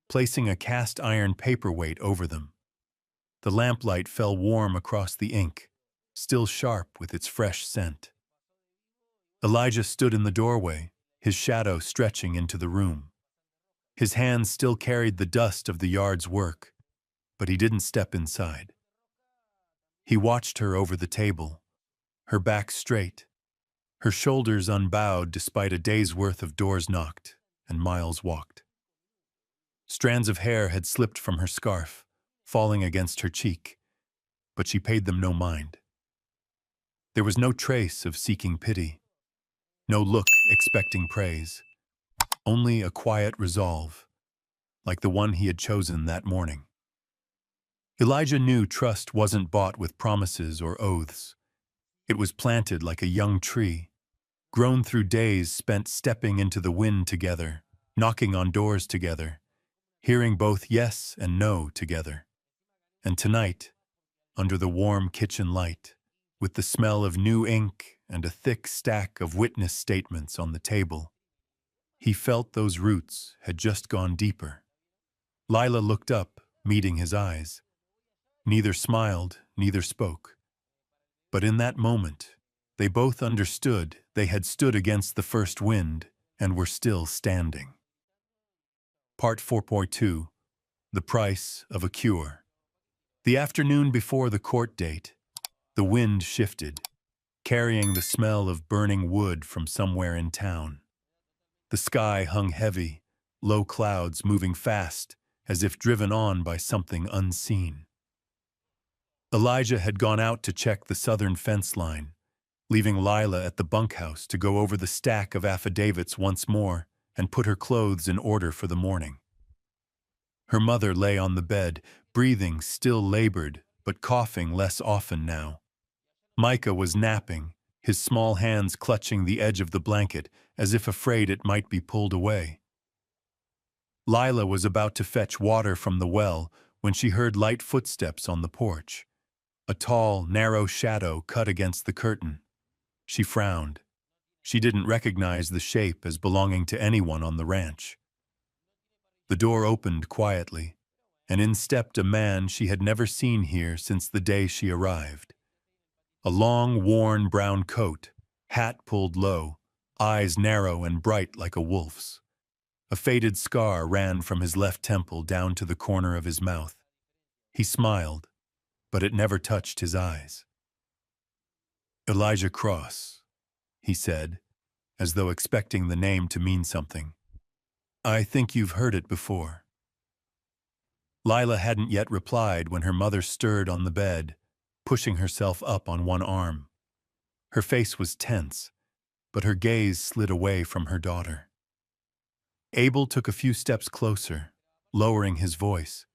placing a cast-iron paperweight over them. The lamplight fell warm across the ink, still sharp with its fresh scent. Elijah stood in the doorway, his shadow stretching into the room. His hands still carried the dust of the yard's work, but he didn't step inside. He watched her over the table, her back straight, her shoulders unbowed despite a day's worth of doors knocked and miles walked. Strands of hair had slipped from her scarf, falling against her cheek, but she paid them no mind. There was no trace of seeking pity, no look expecting praise, only a quiet resolve, like the one he had chosen that morning. Elijah knew trust wasn't bought with promises or oaths. It was planted like a young tree, grown through days spent stepping into the wind together, knocking on doors together, hearing both yes and no together. And tonight, under the warm kitchen light, with the smell of new ink and a thick stack of witness statements on the table, he felt those roots had just gone deeper. Lila looked up, meeting his eyes. Neither smiled, neither spoke. But in that moment, they both understood they had stood against the first wind and were still standing. Part 4.2. The Price of a Cure. The afternoon before the court date, the The wind shifted, carrying the smell of burning wood from somewhere in town. The sky hung heavy, low clouds moving fast, as if driven on by something unseen. Elijah had gone out to check the southern fence line, leaving Lila at the bunkhouse to go over the stack of affidavits once more and put her clothes in order for the morning. Her mother lay on the bed, breathing still labored, but coughing less often now. Micah was napping, his small hands clutching the edge of the blanket as if afraid it might be pulled away. Lila was about to fetch water from the well when she heard light footsteps on the porch. A tall, narrow shadow cut against the curtain. She frowned. She didn't recognize the shape as belonging to anyone on the ranch. The door opened quietly, and in stepped a man she had never seen here since the day she arrived. A long, worn brown coat, hat pulled low, eyes narrow and bright like a wolf's. A faded scar ran from his left temple down to the corner of his mouth. He smiled, but it never touched his eyes. "Elijah Cross," he said, as though expecting the name to mean something. "I think you've heard it before." Lila hadn't yet replied when her mother stirred on the bed, pushing herself up on one arm. Her face was tense, but her gaze slid away from her daughter. Abel took a few steps closer, lowering his voice,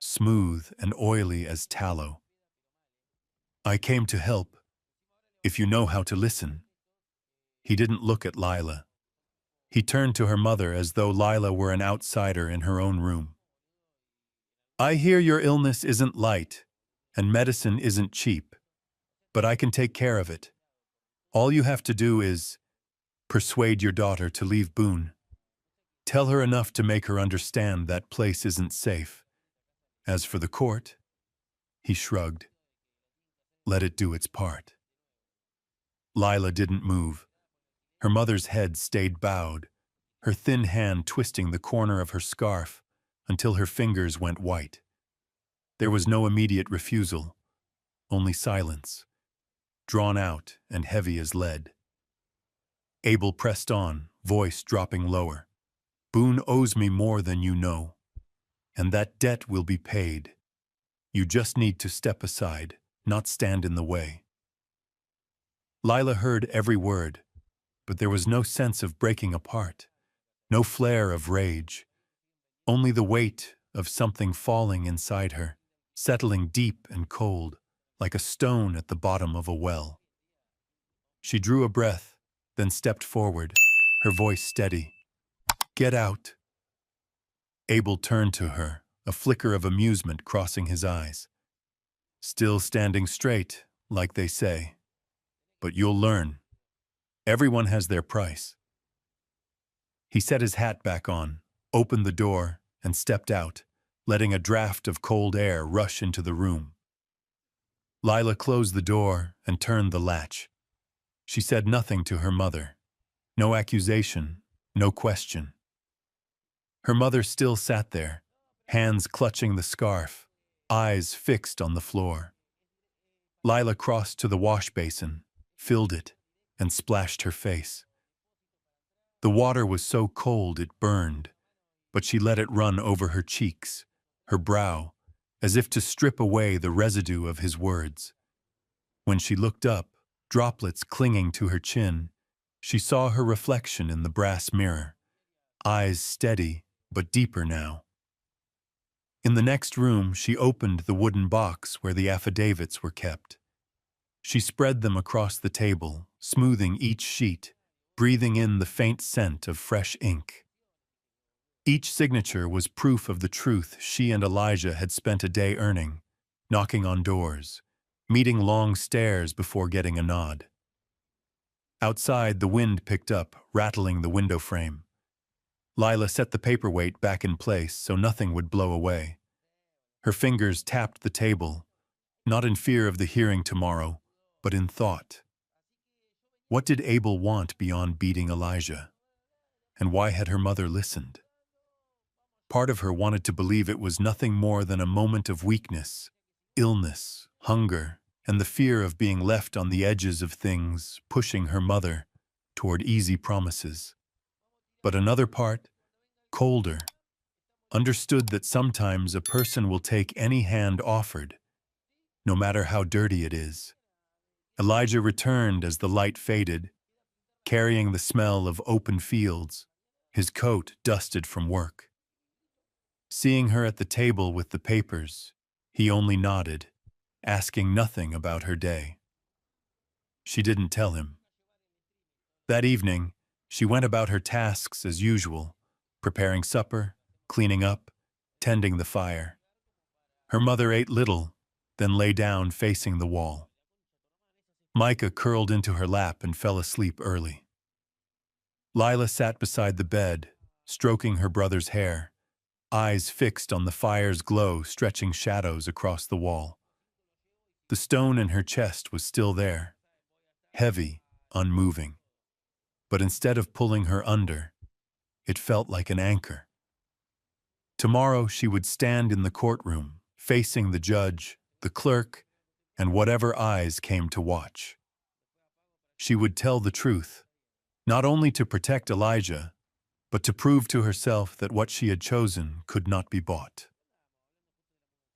smooth and oily as tallow. "I came to help, if you know how to listen." He didn't look at Lila. He turned to her mother as though Lila were an outsider in her own room. "I hear your illness isn't light, and medicine isn't cheap, but I can take care of it. All you have to do is persuade your daughter to leave Boone. Tell her enough to make her understand that place isn't safe. As for the court," he shrugged, "let it do its part." Lila didn't move. Her mother's head stayed bowed, her thin hand twisting the corner of her scarf until her fingers went white. There was no immediate refusal, only silence, drawn out and heavy as lead. Abel pressed on, voice dropping lower. "Boone owes me more than you know, and that debt will be paid. You just need to step aside, not stand in the way." Lila heard every word, but there was no sense of breaking apart, no flare of rage, only the weight of something falling inside her, settling deep and cold, like a stone at the bottom of a well. She drew a breath, then stepped forward, her voice steady. "Get out." Abel turned to her, a flicker of amusement crossing his eyes. "Still standing straight, like they say. But you'll learn. Everyone has their price." He set his hat back on, opened the door, and stepped out, letting a draft of cold air rush into the room. Lila closed the door and turned the latch. She said nothing to her mother. No accusation, no question. Her mother still sat there, hands clutching the scarf, eyes fixed on the floor. Lila crossed to the wash basin, filled it, and splashed her face. The water was so cold it burned, but she let it run over her cheeks, her brow, as if to strip away the residue of his words. When she looked up, droplets clinging to her chin, she saw her reflection in the brass mirror, eyes steady but deeper now. In the next room, she opened the wooden box where the affidavits were kept. She spread them across the table, smoothing each sheet, breathing in the faint scent of fresh ink. Each signature was proof of the truth she and Elijah had spent a day earning, knocking on doors, meeting long stares before getting a nod. Outside, the wind picked up, rattling the window frame. Lila set the paperweight back in place so nothing would blow away. Her fingers tapped the table, not in fear of the hearing tomorrow, but in thought. What did Abel want beyond beating Elijah? And why had her mother listened? Part of her wanted to believe it was nothing more than a moment of weakness, illness, hunger, and the fear of being left on the edges of things, pushing her mother toward easy promises. But another part, colder, understood that sometimes a person will take any hand offered, no matter how dirty it is. Elijah returned as the light faded, carrying the smell of open fields, his coat dusted from work. Seeing her at the table with the papers, he only nodded, asking nothing about her day. She didn't tell him. That evening, she went about her tasks as usual, preparing supper, cleaning up, tending the fire. Her mother ate little, then lay down facing the wall. Micah curled into her lap and fell asleep early. Lila sat beside the bed, stroking her brother's hair, eyes fixed on the fire's glow stretching shadows across the wall. The stone in her chest was still there, heavy, unmoving. But instead of pulling her under, it felt like an anchor. Tomorrow she would stand in the courtroom, facing the judge, the clerk, and whatever eyes came to watch. She would tell the truth, not only to protect Elijah, but to prove to herself that what she had chosen could not be bought.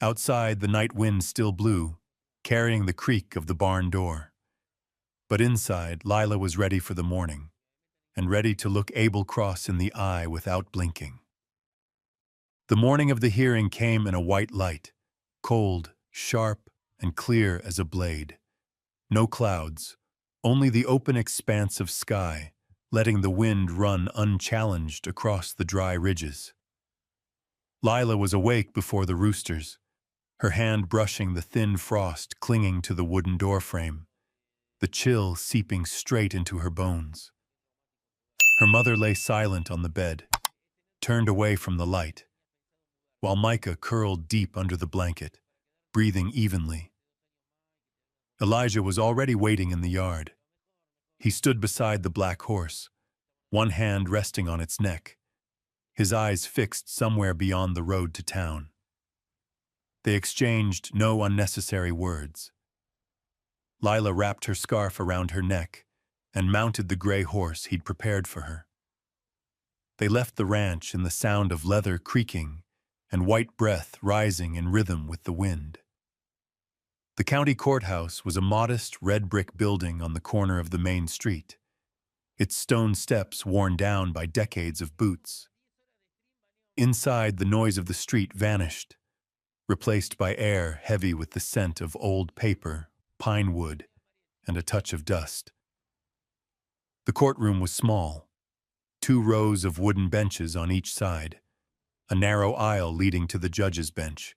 Outside, the night wind still blew, carrying the creak of the barn door. But inside, Lila was ready for the morning, and ready to look Abel Cross in the eye without blinking. The morning of the hearing came in a white light, cold, sharp, and clear as a blade. No clouds, only the open expanse of sky, letting the wind run unchallenged across the dry ridges. Lila was awake before the roosters, her hand brushing the thin frost clinging to the wooden doorframe, the chill seeping straight into her bones. Her mother lay silent on the bed, turned away from the light, while Micah curled deep under the blanket, breathing evenly. Elijah was already waiting in the yard. He stood beside the black horse, one hand resting on its neck, his eyes fixed somewhere beyond the road to town. They exchanged no unnecessary words. Lila wrapped her scarf around her neck and mounted the gray horse he'd prepared for her. They left the ranch in the sound of leather creaking and white breath rising in rhythm with the wind. The county courthouse was a modest red brick building on the corner of the main street, its stone steps worn down by decades of boots. Inside, the noise of the street vanished, replaced by air heavy with the scent of old paper, pine wood, and a touch of dust. The courtroom was small, 2 rows of wooden benches on each side, a narrow aisle leading to the judge's bench.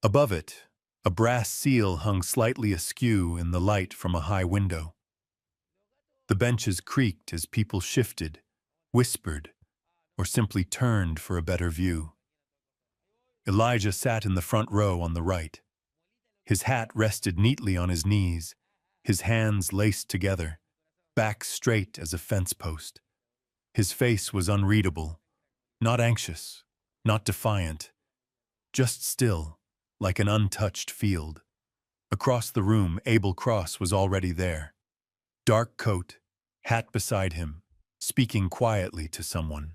Above it, a brass seal hung slightly askew in the light from a high window. The benches creaked as people shifted, whispered, or simply turned for a better view. Elijah sat in the front row on the right. His hat rested neatly on his knees, his hands laced together, back straight as a fence post. His face was unreadable, not anxious, not defiant, just still, like an untouched field. Across the room, Abel Cross was already there. Dark coat, hat beside him, speaking quietly to someone.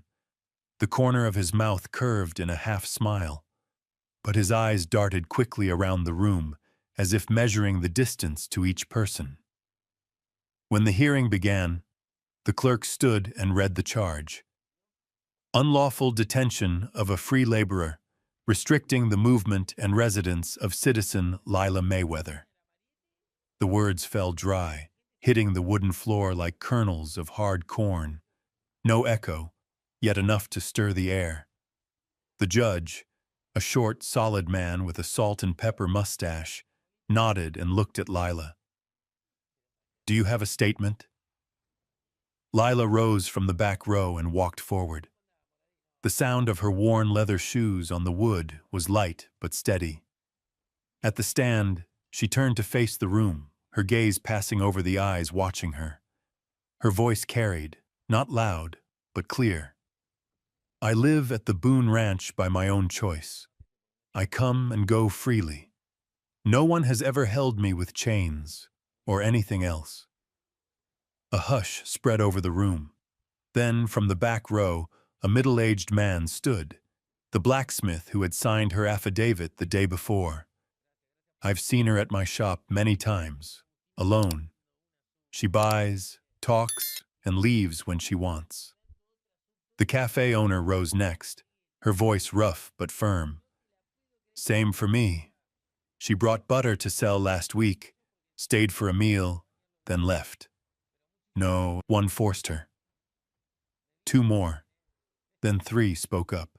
The corner of his mouth curved in a half-smile, but his eyes darted quickly around the room, as if measuring the distance to each person. When the hearing began, the clerk stood and read the charge. Unlawful detention of a free laborer, restricting the movement and residence of citizen Lila Mayweather. The words fell dry, hitting the wooden floor like kernels of hard corn. No echo, yet enough to stir the air. The judge, a short, solid man with a salt and pepper mustache, nodded and looked at Lila. "Do you have a statement?" Lila rose from the back row and walked forward. The sound of her worn leather shoes on the wood was light but steady. At the stand, she turned to face the room, her gaze passing over the eyes watching her. Her voice carried, not loud, but clear. "I live at the Boone Ranch by my own choice. I come and go freely. No one has ever held me with chains or anything else. A hush spread over the room. Then, from the back row, a middle-aged man stood, the blacksmith who had signed her affidavit the day before. I've seen her at my shop many times, alone. She buys, talks, and leaves when she wants. The cafe owner rose next, her voice rough but firm. Same for me. She brought butter to sell last week, stayed for a meal, then left. No, one forced her. Two more, then three spoke up.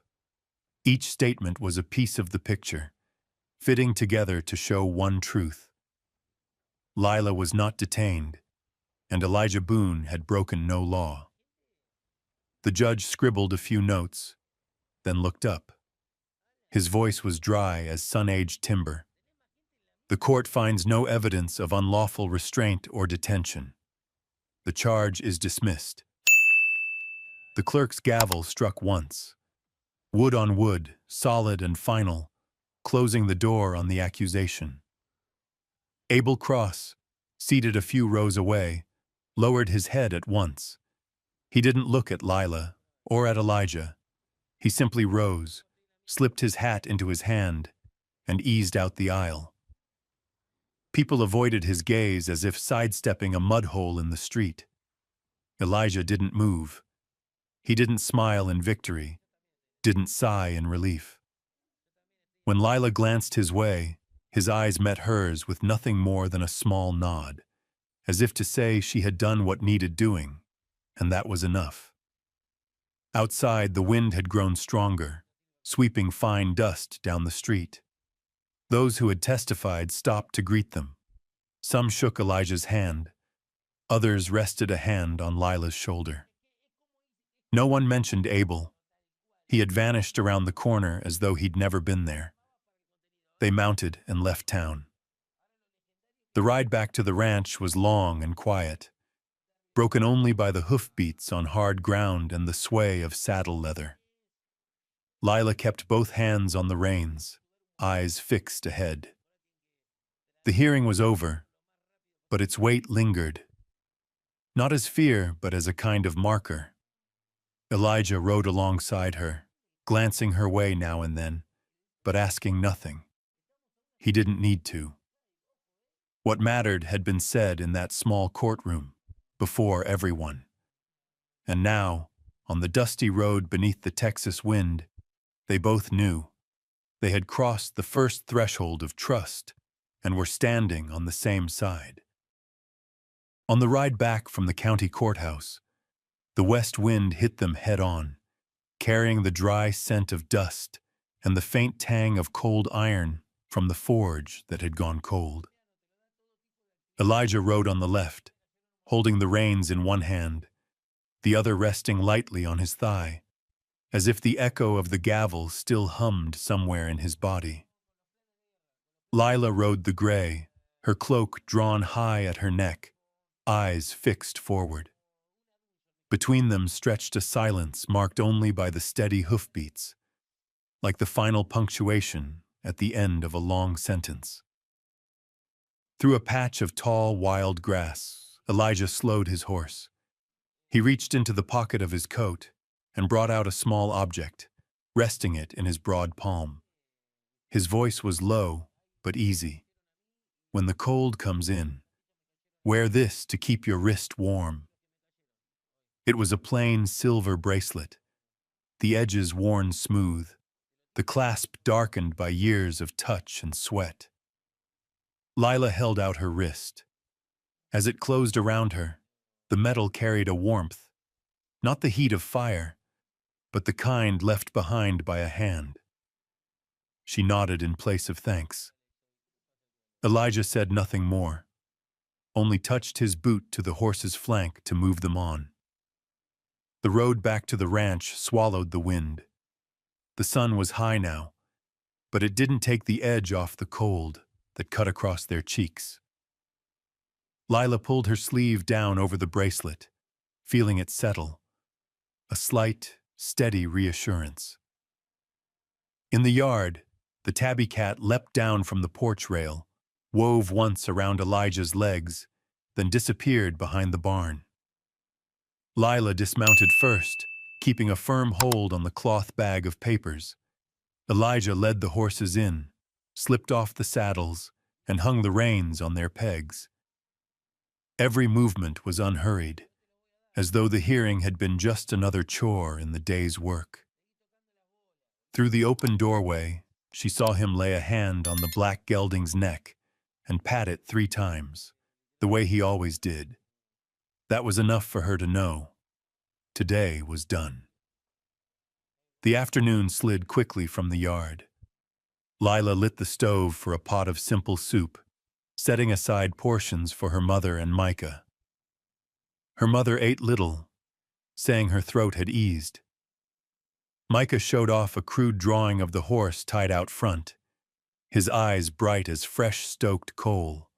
Each statement was a piece of the picture, fitting together to show one truth. Lila was not detained, and Elijah Boone had broken no law. The judge scribbled a few notes, then looked up. His voice was dry as sun-aged timber. The court finds no evidence of unlawful restraint or detention. The charge is dismissed. The clerk's gavel struck once. Wood on wood, solid and final, closing the door on the accusation. Abel Cross, seated a few rows away, lowered his head at once. He didn't look at Lila or at Elijah. He simply rose, slipped his hat into his hand, and eased out the aisle. People avoided his gaze as if sidestepping a mud hole in the street. Elijah didn't move. He didn't smile in victory, didn't sigh in relief. When Lila glanced his way, his eyes met hers with nothing more than a small nod, as if to say she had done what needed doing, and that was enough. Outside, the wind had grown stronger, sweeping fine dust down the street. Those who had testified stopped to greet them. Some shook Elijah's hand. Others rested a hand on Lila's shoulder. No one mentioned Abel. He had vanished around the corner as though he'd never been there. They mounted and left town. The ride back to the ranch was long and quiet, broken only by the hoofbeats on hard ground and the sway of saddle leather. Lila kept both hands on the reins, eyes fixed ahead. The hearing was over, but its weight lingered, not as fear, but as a kind of marker. Elijah rode alongside her, glancing her way now and then, but asking nothing. He didn't need to. What mattered had been said in that small courtroom, before everyone. And now, on the dusty road beneath the Texas wind, they both knew. They had crossed the first threshold of trust and were standing on the same side. On the ride back from the county courthouse, the west wind hit them head-on, carrying the dry scent of dust and the faint tang of cold iron from the forge that had gone cold. Elijah rode on the left, holding the reins in one hand, the other resting lightly on his thigh, as if the echo of the gavel still hummed somewhere in his body. Lila rode the gray, her cloak drawn high at her neck, eyes fixed forward. Between them stretched a silence marked only by the steady hoofbeats, like the final punctuation at the end of a long sentence. Through a patch of tall, wild grass, Elijah slowed his horse. He reached into the pocket of his coat and brought out a small object, resting it in his broad palm. His voice was low, but easy. When the cold comes in, wear this to keep your wrist warm. It was a plain silver bracelet, the edges worn smooth, the clasp darkened by years of touch and sweat. Lila held out her wrist. As it closed around her, the metal carried a warmth, not the heat of fire, but the kind left behind by a hand. She nodded in place of thanks. Elijah said nothing more, only touched his boot to the horse's flank to move them on. The road back to the ranch swallowed the wind. The sun was high now, but it didn't take the edge off the cold that cut across their cheeks. Lila pulled her sleeve down over the bracelet, feeling it settle, a slight, steady reassurance. In the yard, the tabby cat leapt down from the porch rail, wove once around Elijah's legs, then disappeared behind the barn. Lila dismounted first, keeping a firm hold on the cloth bag of papers. Elijah led the horses in, slipped off the saddles, and hung the reins on their pegs. Every movement was unhurried, as though the hearing had been just another chore in the day's work. Through the open doorway, she saw him lay a hand on the black gelding's neck and pat it 3 times, the way he always did. That was enough for her to know. Today was done. The afternoon slid quickly from the yard. Lila lit the stove for a pot of simple soup, setting aside portions for her mother and Micah. Her mother ate little, saying her throat had eased. Micah showed off a crude drawing of the horse tied out front, his eyes bright as fresh stoked coal.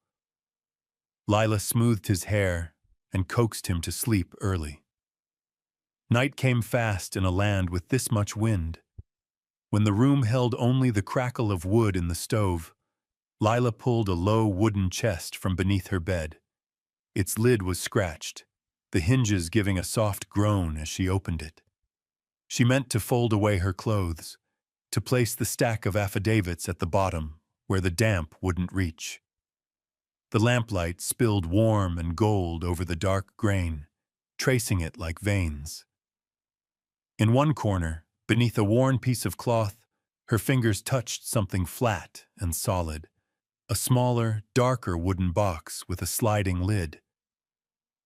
Lila smoothed his hair and coaxed him to sleep early. Night came fast in a land with this much wind. When the room held only the crackle of wood in the stove, Lila pulled a low wooden chest from beneath her bed. Its lid was scratched, the hinges giving a soft groan as she opened it. She meant to fold away her clothes, to place the stack of affidavits at the bottom, where the damp wouldn't reach. The lamplight spilled warm and gold over the dark grain, tracing it like veins. In one corner, beneath a worn piece of cloth, her fingers touched something flat and solid, a smaller, darker wooden box with a sliding lid.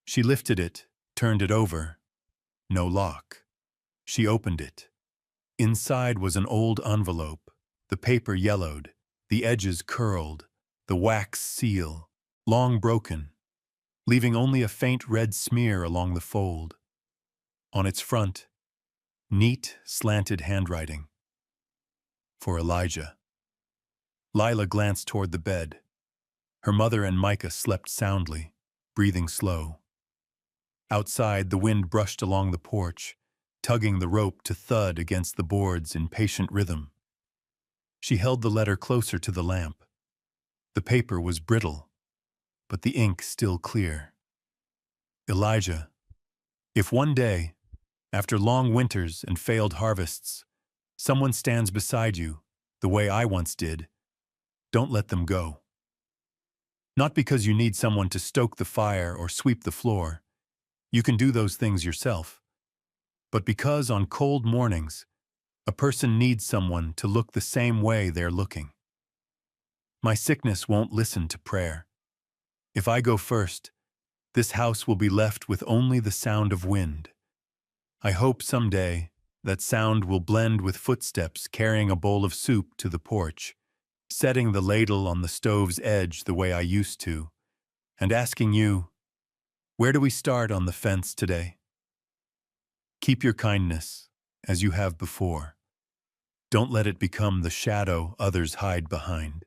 She lifted it, turned it over. No lock. She opened it. Inside was an old envelope, the paper yellowed, the edges curled, the wax seal, long broken, leaving only a faint red smear along the fold. On its front, neat, slanted handwriting. For Elijah. Lila glanced toward the bed. Her mother and Micah slept soundly, breathing slow. Outside, the wind brushed along the porch, tugging the rope to thud against the boards in patient rhythm. She held the letter closer to the lamp. The paper was brittle, but the ink still clear. Elijah, if one day, after long winters and failed harvests, someone stands beside you, the way I once did, don't let them go. Not because you need someone to stoke the fire or sweep the floor. You can do those things yourself. But because on cold mornings, a person needs someone to look the same way they're looking. My sickness won't listen to prayer. If I go first, this house will be left with only the sound of wind. I hope someday that sound will blend with footsteps carrying a bowl of soup to the porch, setting the ladle on the stove's edge the way I used to, and asking you, where do we start on the fence today? Keep your kindness, as you have before. Don't let it become the shadow others hide behind.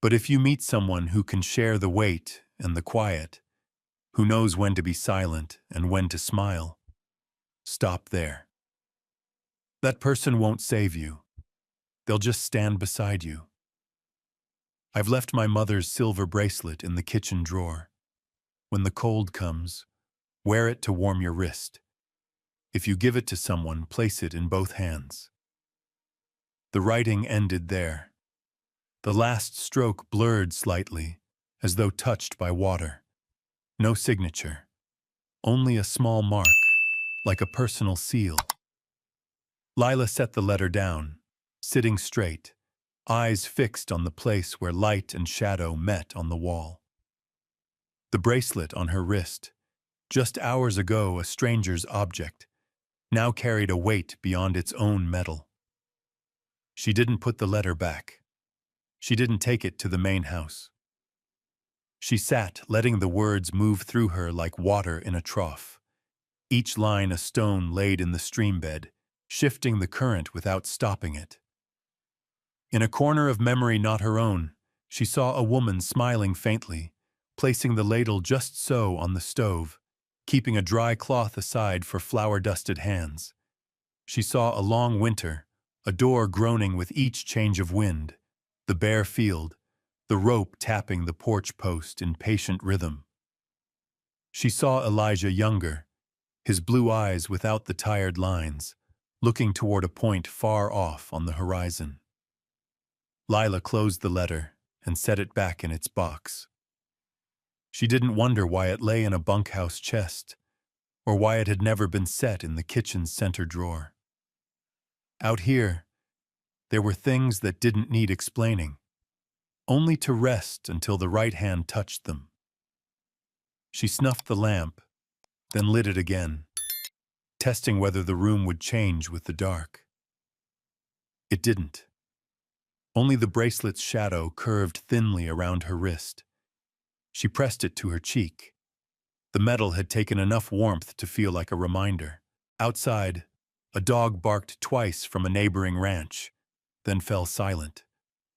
But if you meet someone who can share the weight and the quiet, who knows when to be silent and when to smile, stop there. That person won't save you. They'll just stand beside you. I've left my mother's silver bracelet in the kitchen drawer. When the cold comes, wear it to warm your wrist. If you give it to someone, place it in both hands. The writing ended there. The last stroke blurred slightly, as though touched by water. No signature. Only a small mark, like a personal seal. Lila set the letter down, sitting straight, eyes fixed on the place where light and shadow met on the wall. The bracelet on her wrist, just hours ago a stranger's object, now carried a weight beyond its own metal. She didn't put the letter back. She didn't take it to the main house. She sat, letting the words move through her like water in a trough, each line a stone laid in the stream bed, shifting the current without stopping it. In a corner of memory not her own, she saw a woman smiling faintly, placing the ladle just so on the stove, keeping a dry cloth aside for flour-dusted hands. She saw a long winter, a door groaning with each change of wind, the bare field, the rope tapping the porch post in patient rhythm. She saw Elijah younger, his blue eyes without the tired lines, looking toward a point far off on the horizon. Lila closed the letter and set it back in its box. She didn't wonder why it lay in a bunkhouse chest, or why it had never been set in the kitchen's center drawer. Out here, there were things that didn't need explaining, only to rest until the right hand touched them. She snuffed the lamp, then lit it again, testing whether the room would change with the dark. It didn't. Only the bracelet's shadow curved thinly around her wrist. She pressed it to her cheek. The metal had taken enough warmth to feel like a reminder. Outside, a dog barked twice from a neighboring ranch, then fell silent.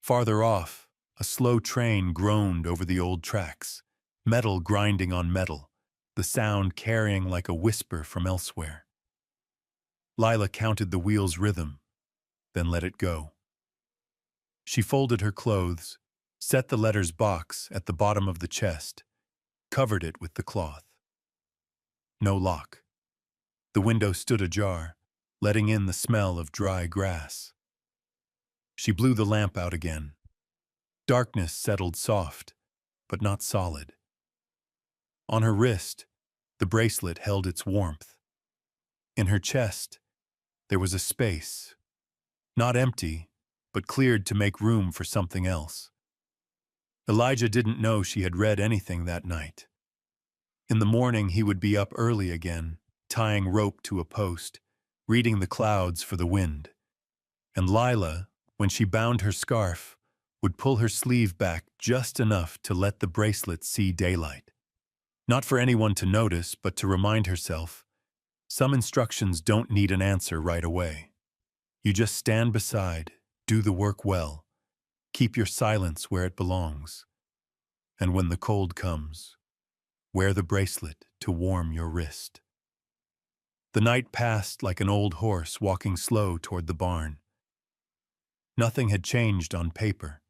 Farther off, a slow train groaned over the old tracks, metal grinding on metal, the sound carrying like a whisper from elsewhere. Lila counted the wheel's rhythm, then let it go. She folded her clothes, set the letter's box at the bottom of the chest, covered it with the cloth. No lock. The window stood ajar, letting in the smell of dry grass. She blew the lamp out again. Darkness settled soft, but not solid. On her wrist, the bracelet held its warmth. In her chest, there was a space, not empty, but cleared to make room for something else. Elijah didn't know she had read anything that night. In the morning, he would be up early again, tying rope to a post, reading the clouds for the wind. And Lila, when she bound her scarf, would pull her sleeve back just enough to let the bracelet see daylight. Not for anyone to notice, but to remind herself, some instructions don't need an answer right away. You just stand beside, do the work well, keep your silence where it belongs. And when the cold comes, wear the bracelet to warm your wrist. The night passed like an old horse walking slow toward the barn. Nothing had changed on paper.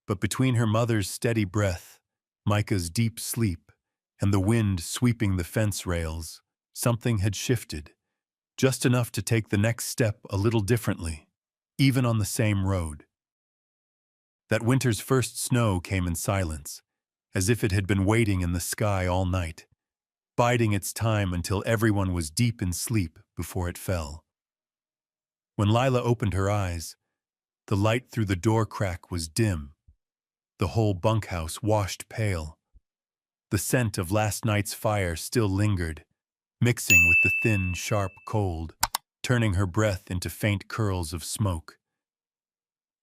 But between her mother's steady breath, Micah's deep sleep, and the wind sweeping the fence rails, something had shifted, just enough to take the next step a little differently, even on the same road. That winter's first snow came in silence, as if it had been waiting in the sky all night, biding its time until everyone was deep in sleep before it fell. When Lila opened her eyes, the light through the door crack was dim, the whole bunkhouse washed pale. The scent of last night's fire still lingered, mixing with the thin, sharp cold, turning her breath into faint curls of smoke.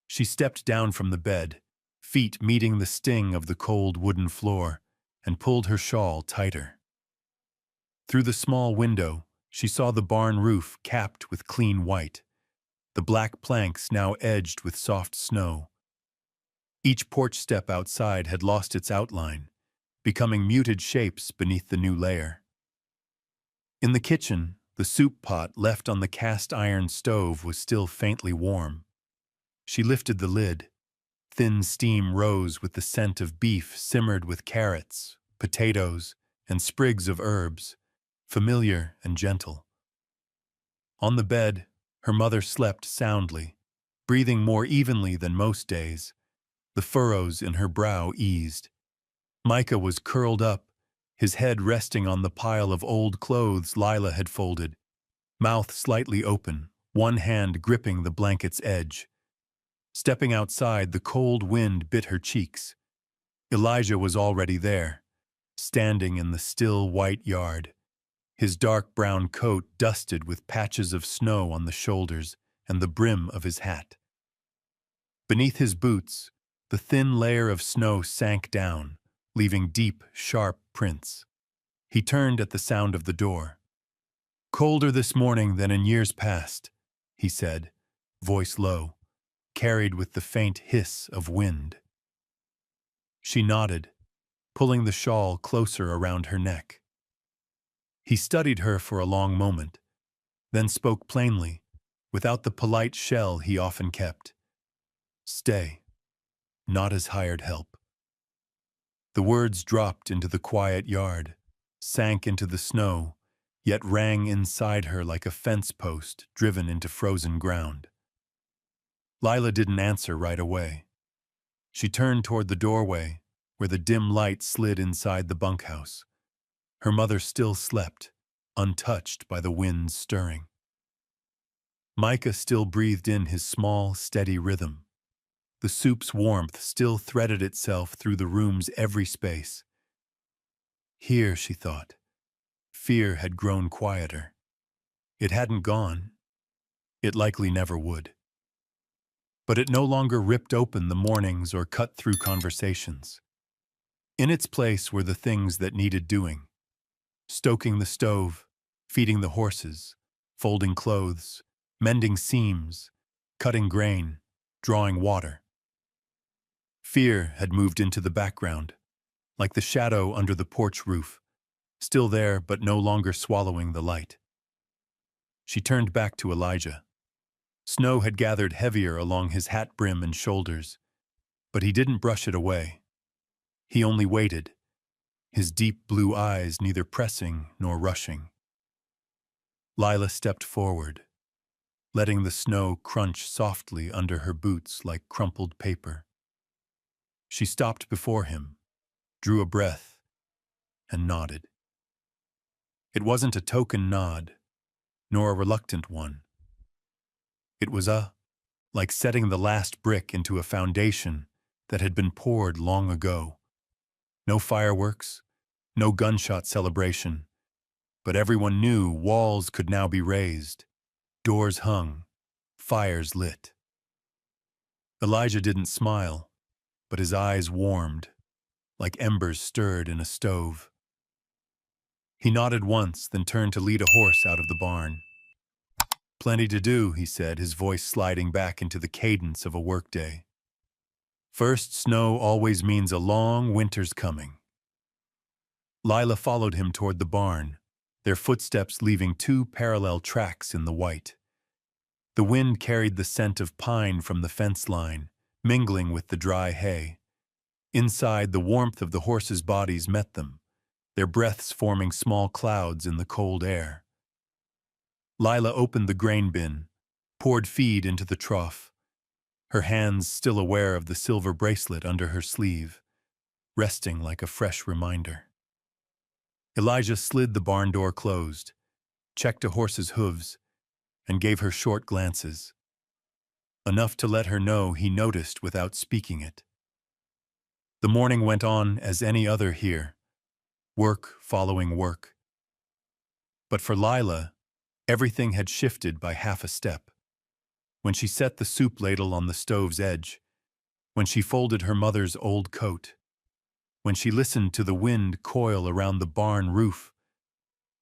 She stepped down from the bed, feet meeting the sting of the cold wooden floor, and pulled her shawl tighter. Through the small window, she saw the barn roof capped with clean white, the black planks now edged with soft snow. Each porch step outside had lost its outline, becoming muted shapes beneath the new layer. In the kitchen, the soup pot left on the cast-iron stove was still faintly warm. She lifted the lid. Thin steam rose with the scent of beef simmered with carrots, potatoes, and sprigs of herbs, familiar and gentle. On the bed, her mother slept soundly, breathing more evenly than most days. The furrows in her brow eased. Micah was curled up, his head resting on the pile of old clothes Lila had folded, mouth slightly open, one hand gripping the blanket's edge. Stepping outside, the cold wind bit her cheeks. Elijah was already there, standing in the still white yard, his dark brown coat dusted with patches of snow on the shoulders and the brim of his hat. Beneath his boots, the thin layer of snow sank down, leaving deep, sharp prints. He turned at the sound of the door. "Colder this morning than in years past," he said, voice low, carried with the faint hiss of wind. She nodded, pulling the shawl closer around her neck. He studied her for a long moment, then spoke plainly, without the polite shell he often kept. "Stay." not as hired help. The words dropped into the quiet yard, sank into the snow, yet rang inside her like a fence post driven into frozen ground. Lila didn't answer right away. She turned toward the doorway, where the dim light slid inside the bunkhouse. Her mother still slept, untouched by the wind's stirring. Micah still breathed in his small, steady rhythm. The soup's warmth still threaded itself through the room's every space. Here, she thought, fear had grown quieter. It hadn't gone. It likely never would. But it no longer ripped open the mornings or cut through conversations. In its place were the things that needed doing: stoking the stove, feeding the horses, folding clothes, mending seams, cutting grain, drawing water. Fear had moved into the background, like the shadow under the porch roof, still there but no longer swallowing the light. She turned back to Elijah. Snow had gathered heavier along his hat brim and shoulders, but he didn't brush it away. He only waited, his deep blue eyes neither pressing nor rushing. Lila stepped forward, letting the snow crunch softly under her boots like crumpled paper. She stopped before him, drew a breath, and nodded. It wasn't a token nod, nor a reluctant one. It was like setting the last brick into a foundation that had been poured long ago. No fireworks, no gunshot celebration, but everyone knew walls could now be raised, doors hung, fires lit. Elijah didn't smile, but his eyes warmed, like embers stirred in a stove. He nodded once, then turned to lead a horse out of the barn. "Plenty to do," he said, his voice sliding back into the cadence of a workday. "First snow always means a long winter's coming." Lila followed him toward the barn, their footsteps leaving two parallel tracks in the white. The wind carried the scent of pine from the fence line, mingling with the dry hay. Inside, the warmth of the horses' bodies met them, their breaths forming small clouds in the cold air. Lila opened the grain bin, poured feed into the trough, her hands still aware of the silver bracelet under her sleeve, resting like a fresh reminder. Elijah slid the barn door closed, checked a horse's hooves, and gave her short glances. Enough to let her know he noticed without speaking it. The morning went on as any other here, work following work. But for Lila, everything had shifted by half a step. When she set the soup ladle on the stove's edge, when she folded her mother's old coat, when she listened to the wind coil around the barn roof,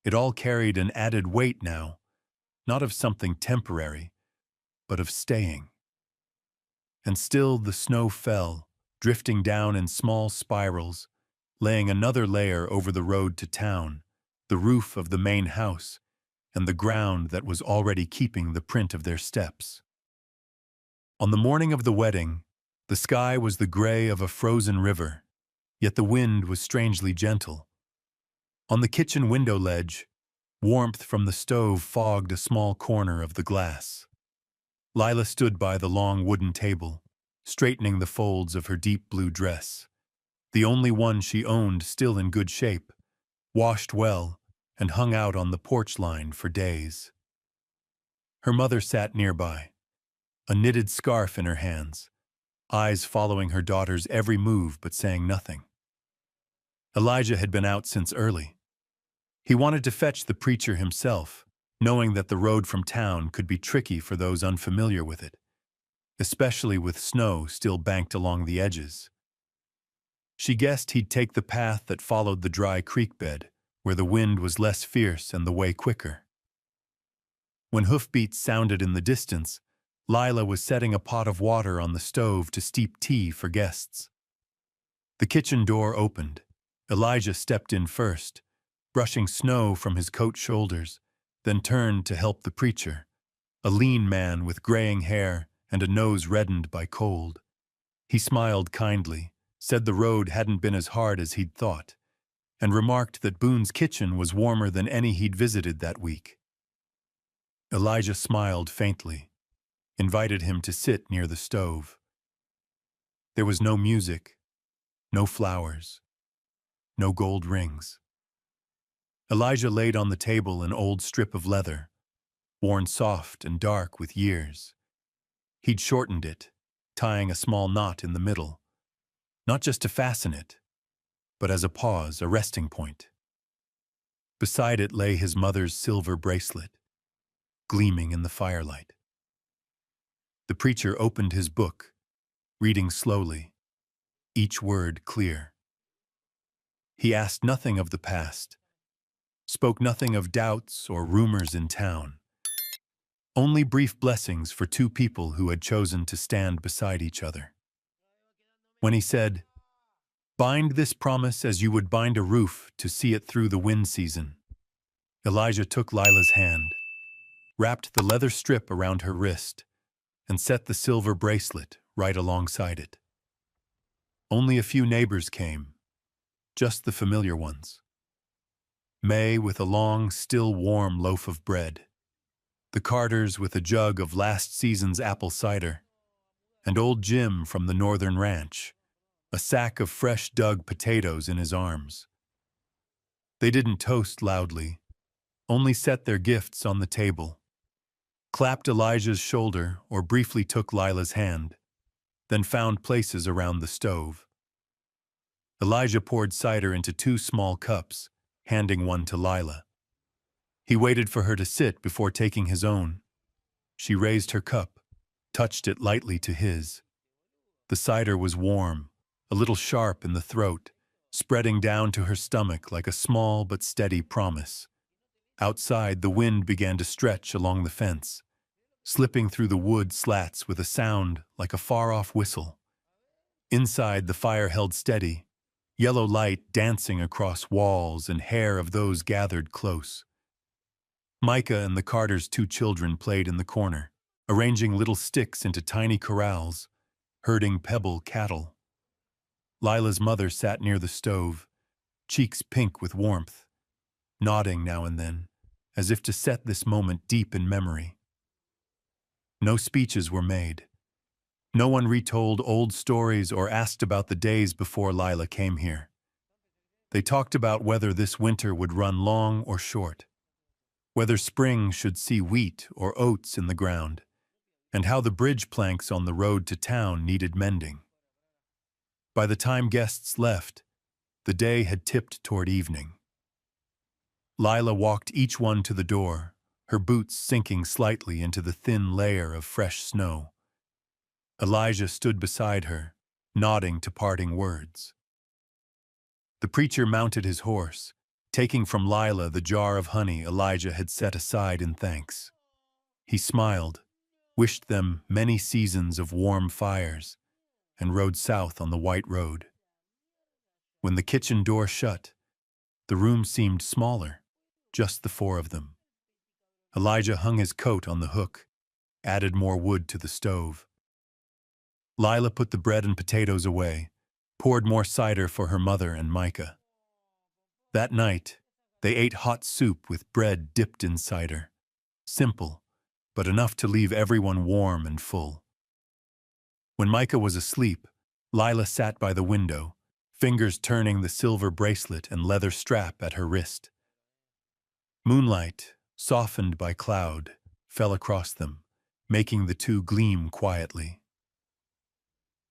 it all carried an added weight now, not of something temporary, but of staying. And still the snow fell, drifting down in small spirals, laying another layer over the road to town, the roof of the main house, and the ground that was already keeping the print of their steps. On the morning of the wedding, the sky was the gray of a frozen river, yet the wind was strangely gentle. On the kitchen window ledge, warmth from the stove fogged a small corner of the glass. Lila stood by the long wooden table, straightening the folds of her deep blue dress, the only one she owned still in good shape, washed well, and hung out on the porch line for days. Her mother sat nearby, a knitted scarf in her hands, eyes following her daughter's every move but saying nothing. Elijah had been out since early. He wanted to fetch the preacher himself, knowing that the road from town could be tricky for those unfamiliar with it, especially with snow still banked along the edges. She guessed he'd take the path that followed the dry creek bed, where the wind was less fierce and the way quicker. When hoofbeats sounded in the distance, Lila was setting a pot of water on the stove to steep tea for guests. The kitchen door opened. Elijah stepped in first, brushing snow from his coat shoulders, then turned to help the preacher, a lean man with graying hair and a nose reddened by cold. He smiled kindly, said the road hadn't been as hard as he'd thought, and remarked that Boone's kitchen was warmer than any he'd visited that week. Elijah smiled faintly, invited him to sit near the stove. There was no music, no flowers, no gold rings. Elijah laid on the table an old strip of leather, worn soft and dark with years. He'd shortened it, tying a small knot in the middle, not just to fasten it, but as a pause, a resting point. Beside it lay his mother's silver bracelet, gleaming in the firelight. The preacher opened his book, reading slowly, each word clear. He asked nothing of the past, spoke nothing of doubts or rumors in town, only brief blessings for two people who had chosen to stand beside each other. When he said, "Bind this promise as you would bind a roof to see it through the wind season," Elijah took Lila's hand, wrapped the leather strip around her wrist, and set the silver bracelet right alongside it. Only a few neighbors came, just the familiar ones. May with a long, still warm loaf of bread, the Carters with a jug of last season's apple cider, and old Jim from the northern ranch, a sack of fresh dug potatoes in his arms. They didn't toast loudly, only set their gifts on the table, clapped Elijah's shoulder or briefly took Lila's hand, then found places around the stove. Elijah poured cider into 2 small cups, handing one to Lila. He waited for her to sit before taking his own. She raised her cup, touched it lightly to his. The cider was warm, a little sharp in the throat, spreading down to her stomach like a small but steady promise. Outside, the wind began to stretch along the fence, slipping through the wood slats with a sound like a far-off whistle. Inside, the fire held steady, yellow light dancing across walls and hair of those gathered close. Micah and the Carters' 2 children played in the corner, arranging little sticks into tiny corrals, herding pebble cattle. Lila's mother sat near the stove, cheeks pink with warmth, nodding now and then, as if to set this moment deep in memory. No speeches were made. No one retold old stories or asked about the days before Lila came here. They talked about whether this winter would run long or short, whether spring should see wheat or oats in the ground, and how the bridge planks on the road to town needed mending. By the time guests left, the day had tipped toward evening. Lila walked each one to the door, her boots sinking slightly into the thin layer of fresh snow. Elijah stood beside her, nodding to parting words. The preacher mounted his horse, taking from Lila the jar of honey Elijah had set aside in thanks. He smiled, wished them many seasons of warm fires, and rode south on the white road. When the kitchen door shut, the room seemed smaller, just the 4 of them. Elijah hung his coat on the hook, added more wood to the stove. Lila put the bread and potatoes away, poured more cider for her mother and Micah. That night, they ate hot soup with bread dipped in cider. Simple, but enough to leave everyone warm and full. When Micah was asleep, Lila sat by the window, fingers turning the silver bracelet and leather strap at her wrist. Moonlight, softened by cloud, fell across them, making the 2 gleam quietly.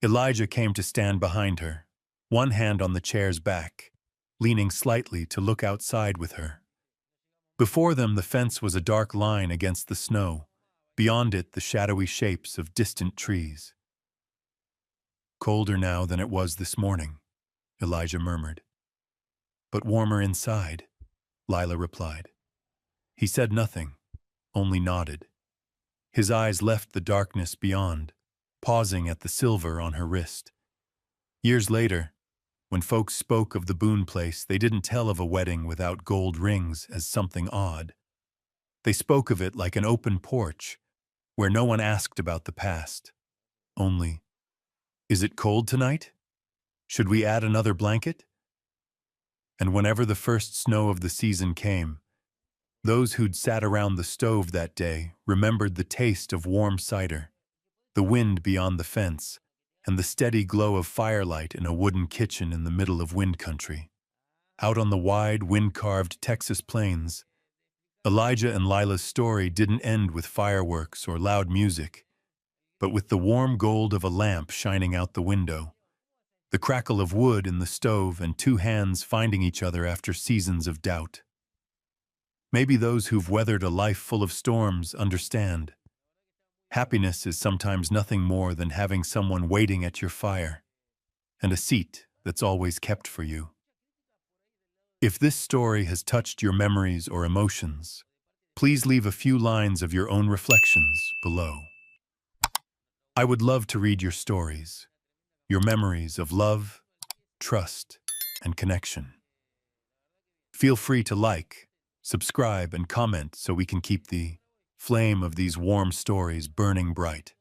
Elijah came to stand behind her, one hand on the chair's back, leaning slightly to look outside with her. Before them, the fence was a dark line against the snow, beyond it the shadowy shapes of distant trees. "Colder now than it was this morning," Elijah murmured. "But warmer inside," Lila replied. He said nothing, only nodded. His eyes left the darkness beyond, pausing at the silver on her wrist. Years later, when folks spoke of the Boone place, they didn't tell of a wedding without gold rings as something odd. They spoke of it like an open porch, where no one asked about the past, only Is it cold tonight? Should we add another blanket? And whenever the first snow of the season came, those who'd sat around the stove that day remembered the taste of warm cider, the wind beyond the fence, and the steady glow of firelight in a wooden kitchen in the middle of wind country. Out on the wide, wind-carved Texas plains, Elijah and Lila's story didn't end with fireworks or loud music, but with the warm gold of a lamp shining out the window, the crackle of wood in the stove, and two hands finding each other after seasons of doubt. Maybe those who've weathered a life full of storms understand. Happiness is sometimes nothing more than having someone waiting at your fire, and a seat that's always kept for you. If this story has touched your memories or emotions, please leave a few lines of your own reflections below. I would love to read your stories, your memories of love, trust, and connection. Feel free to like, subscribe, and comment so we can keep the flame of these warm stories burning bright.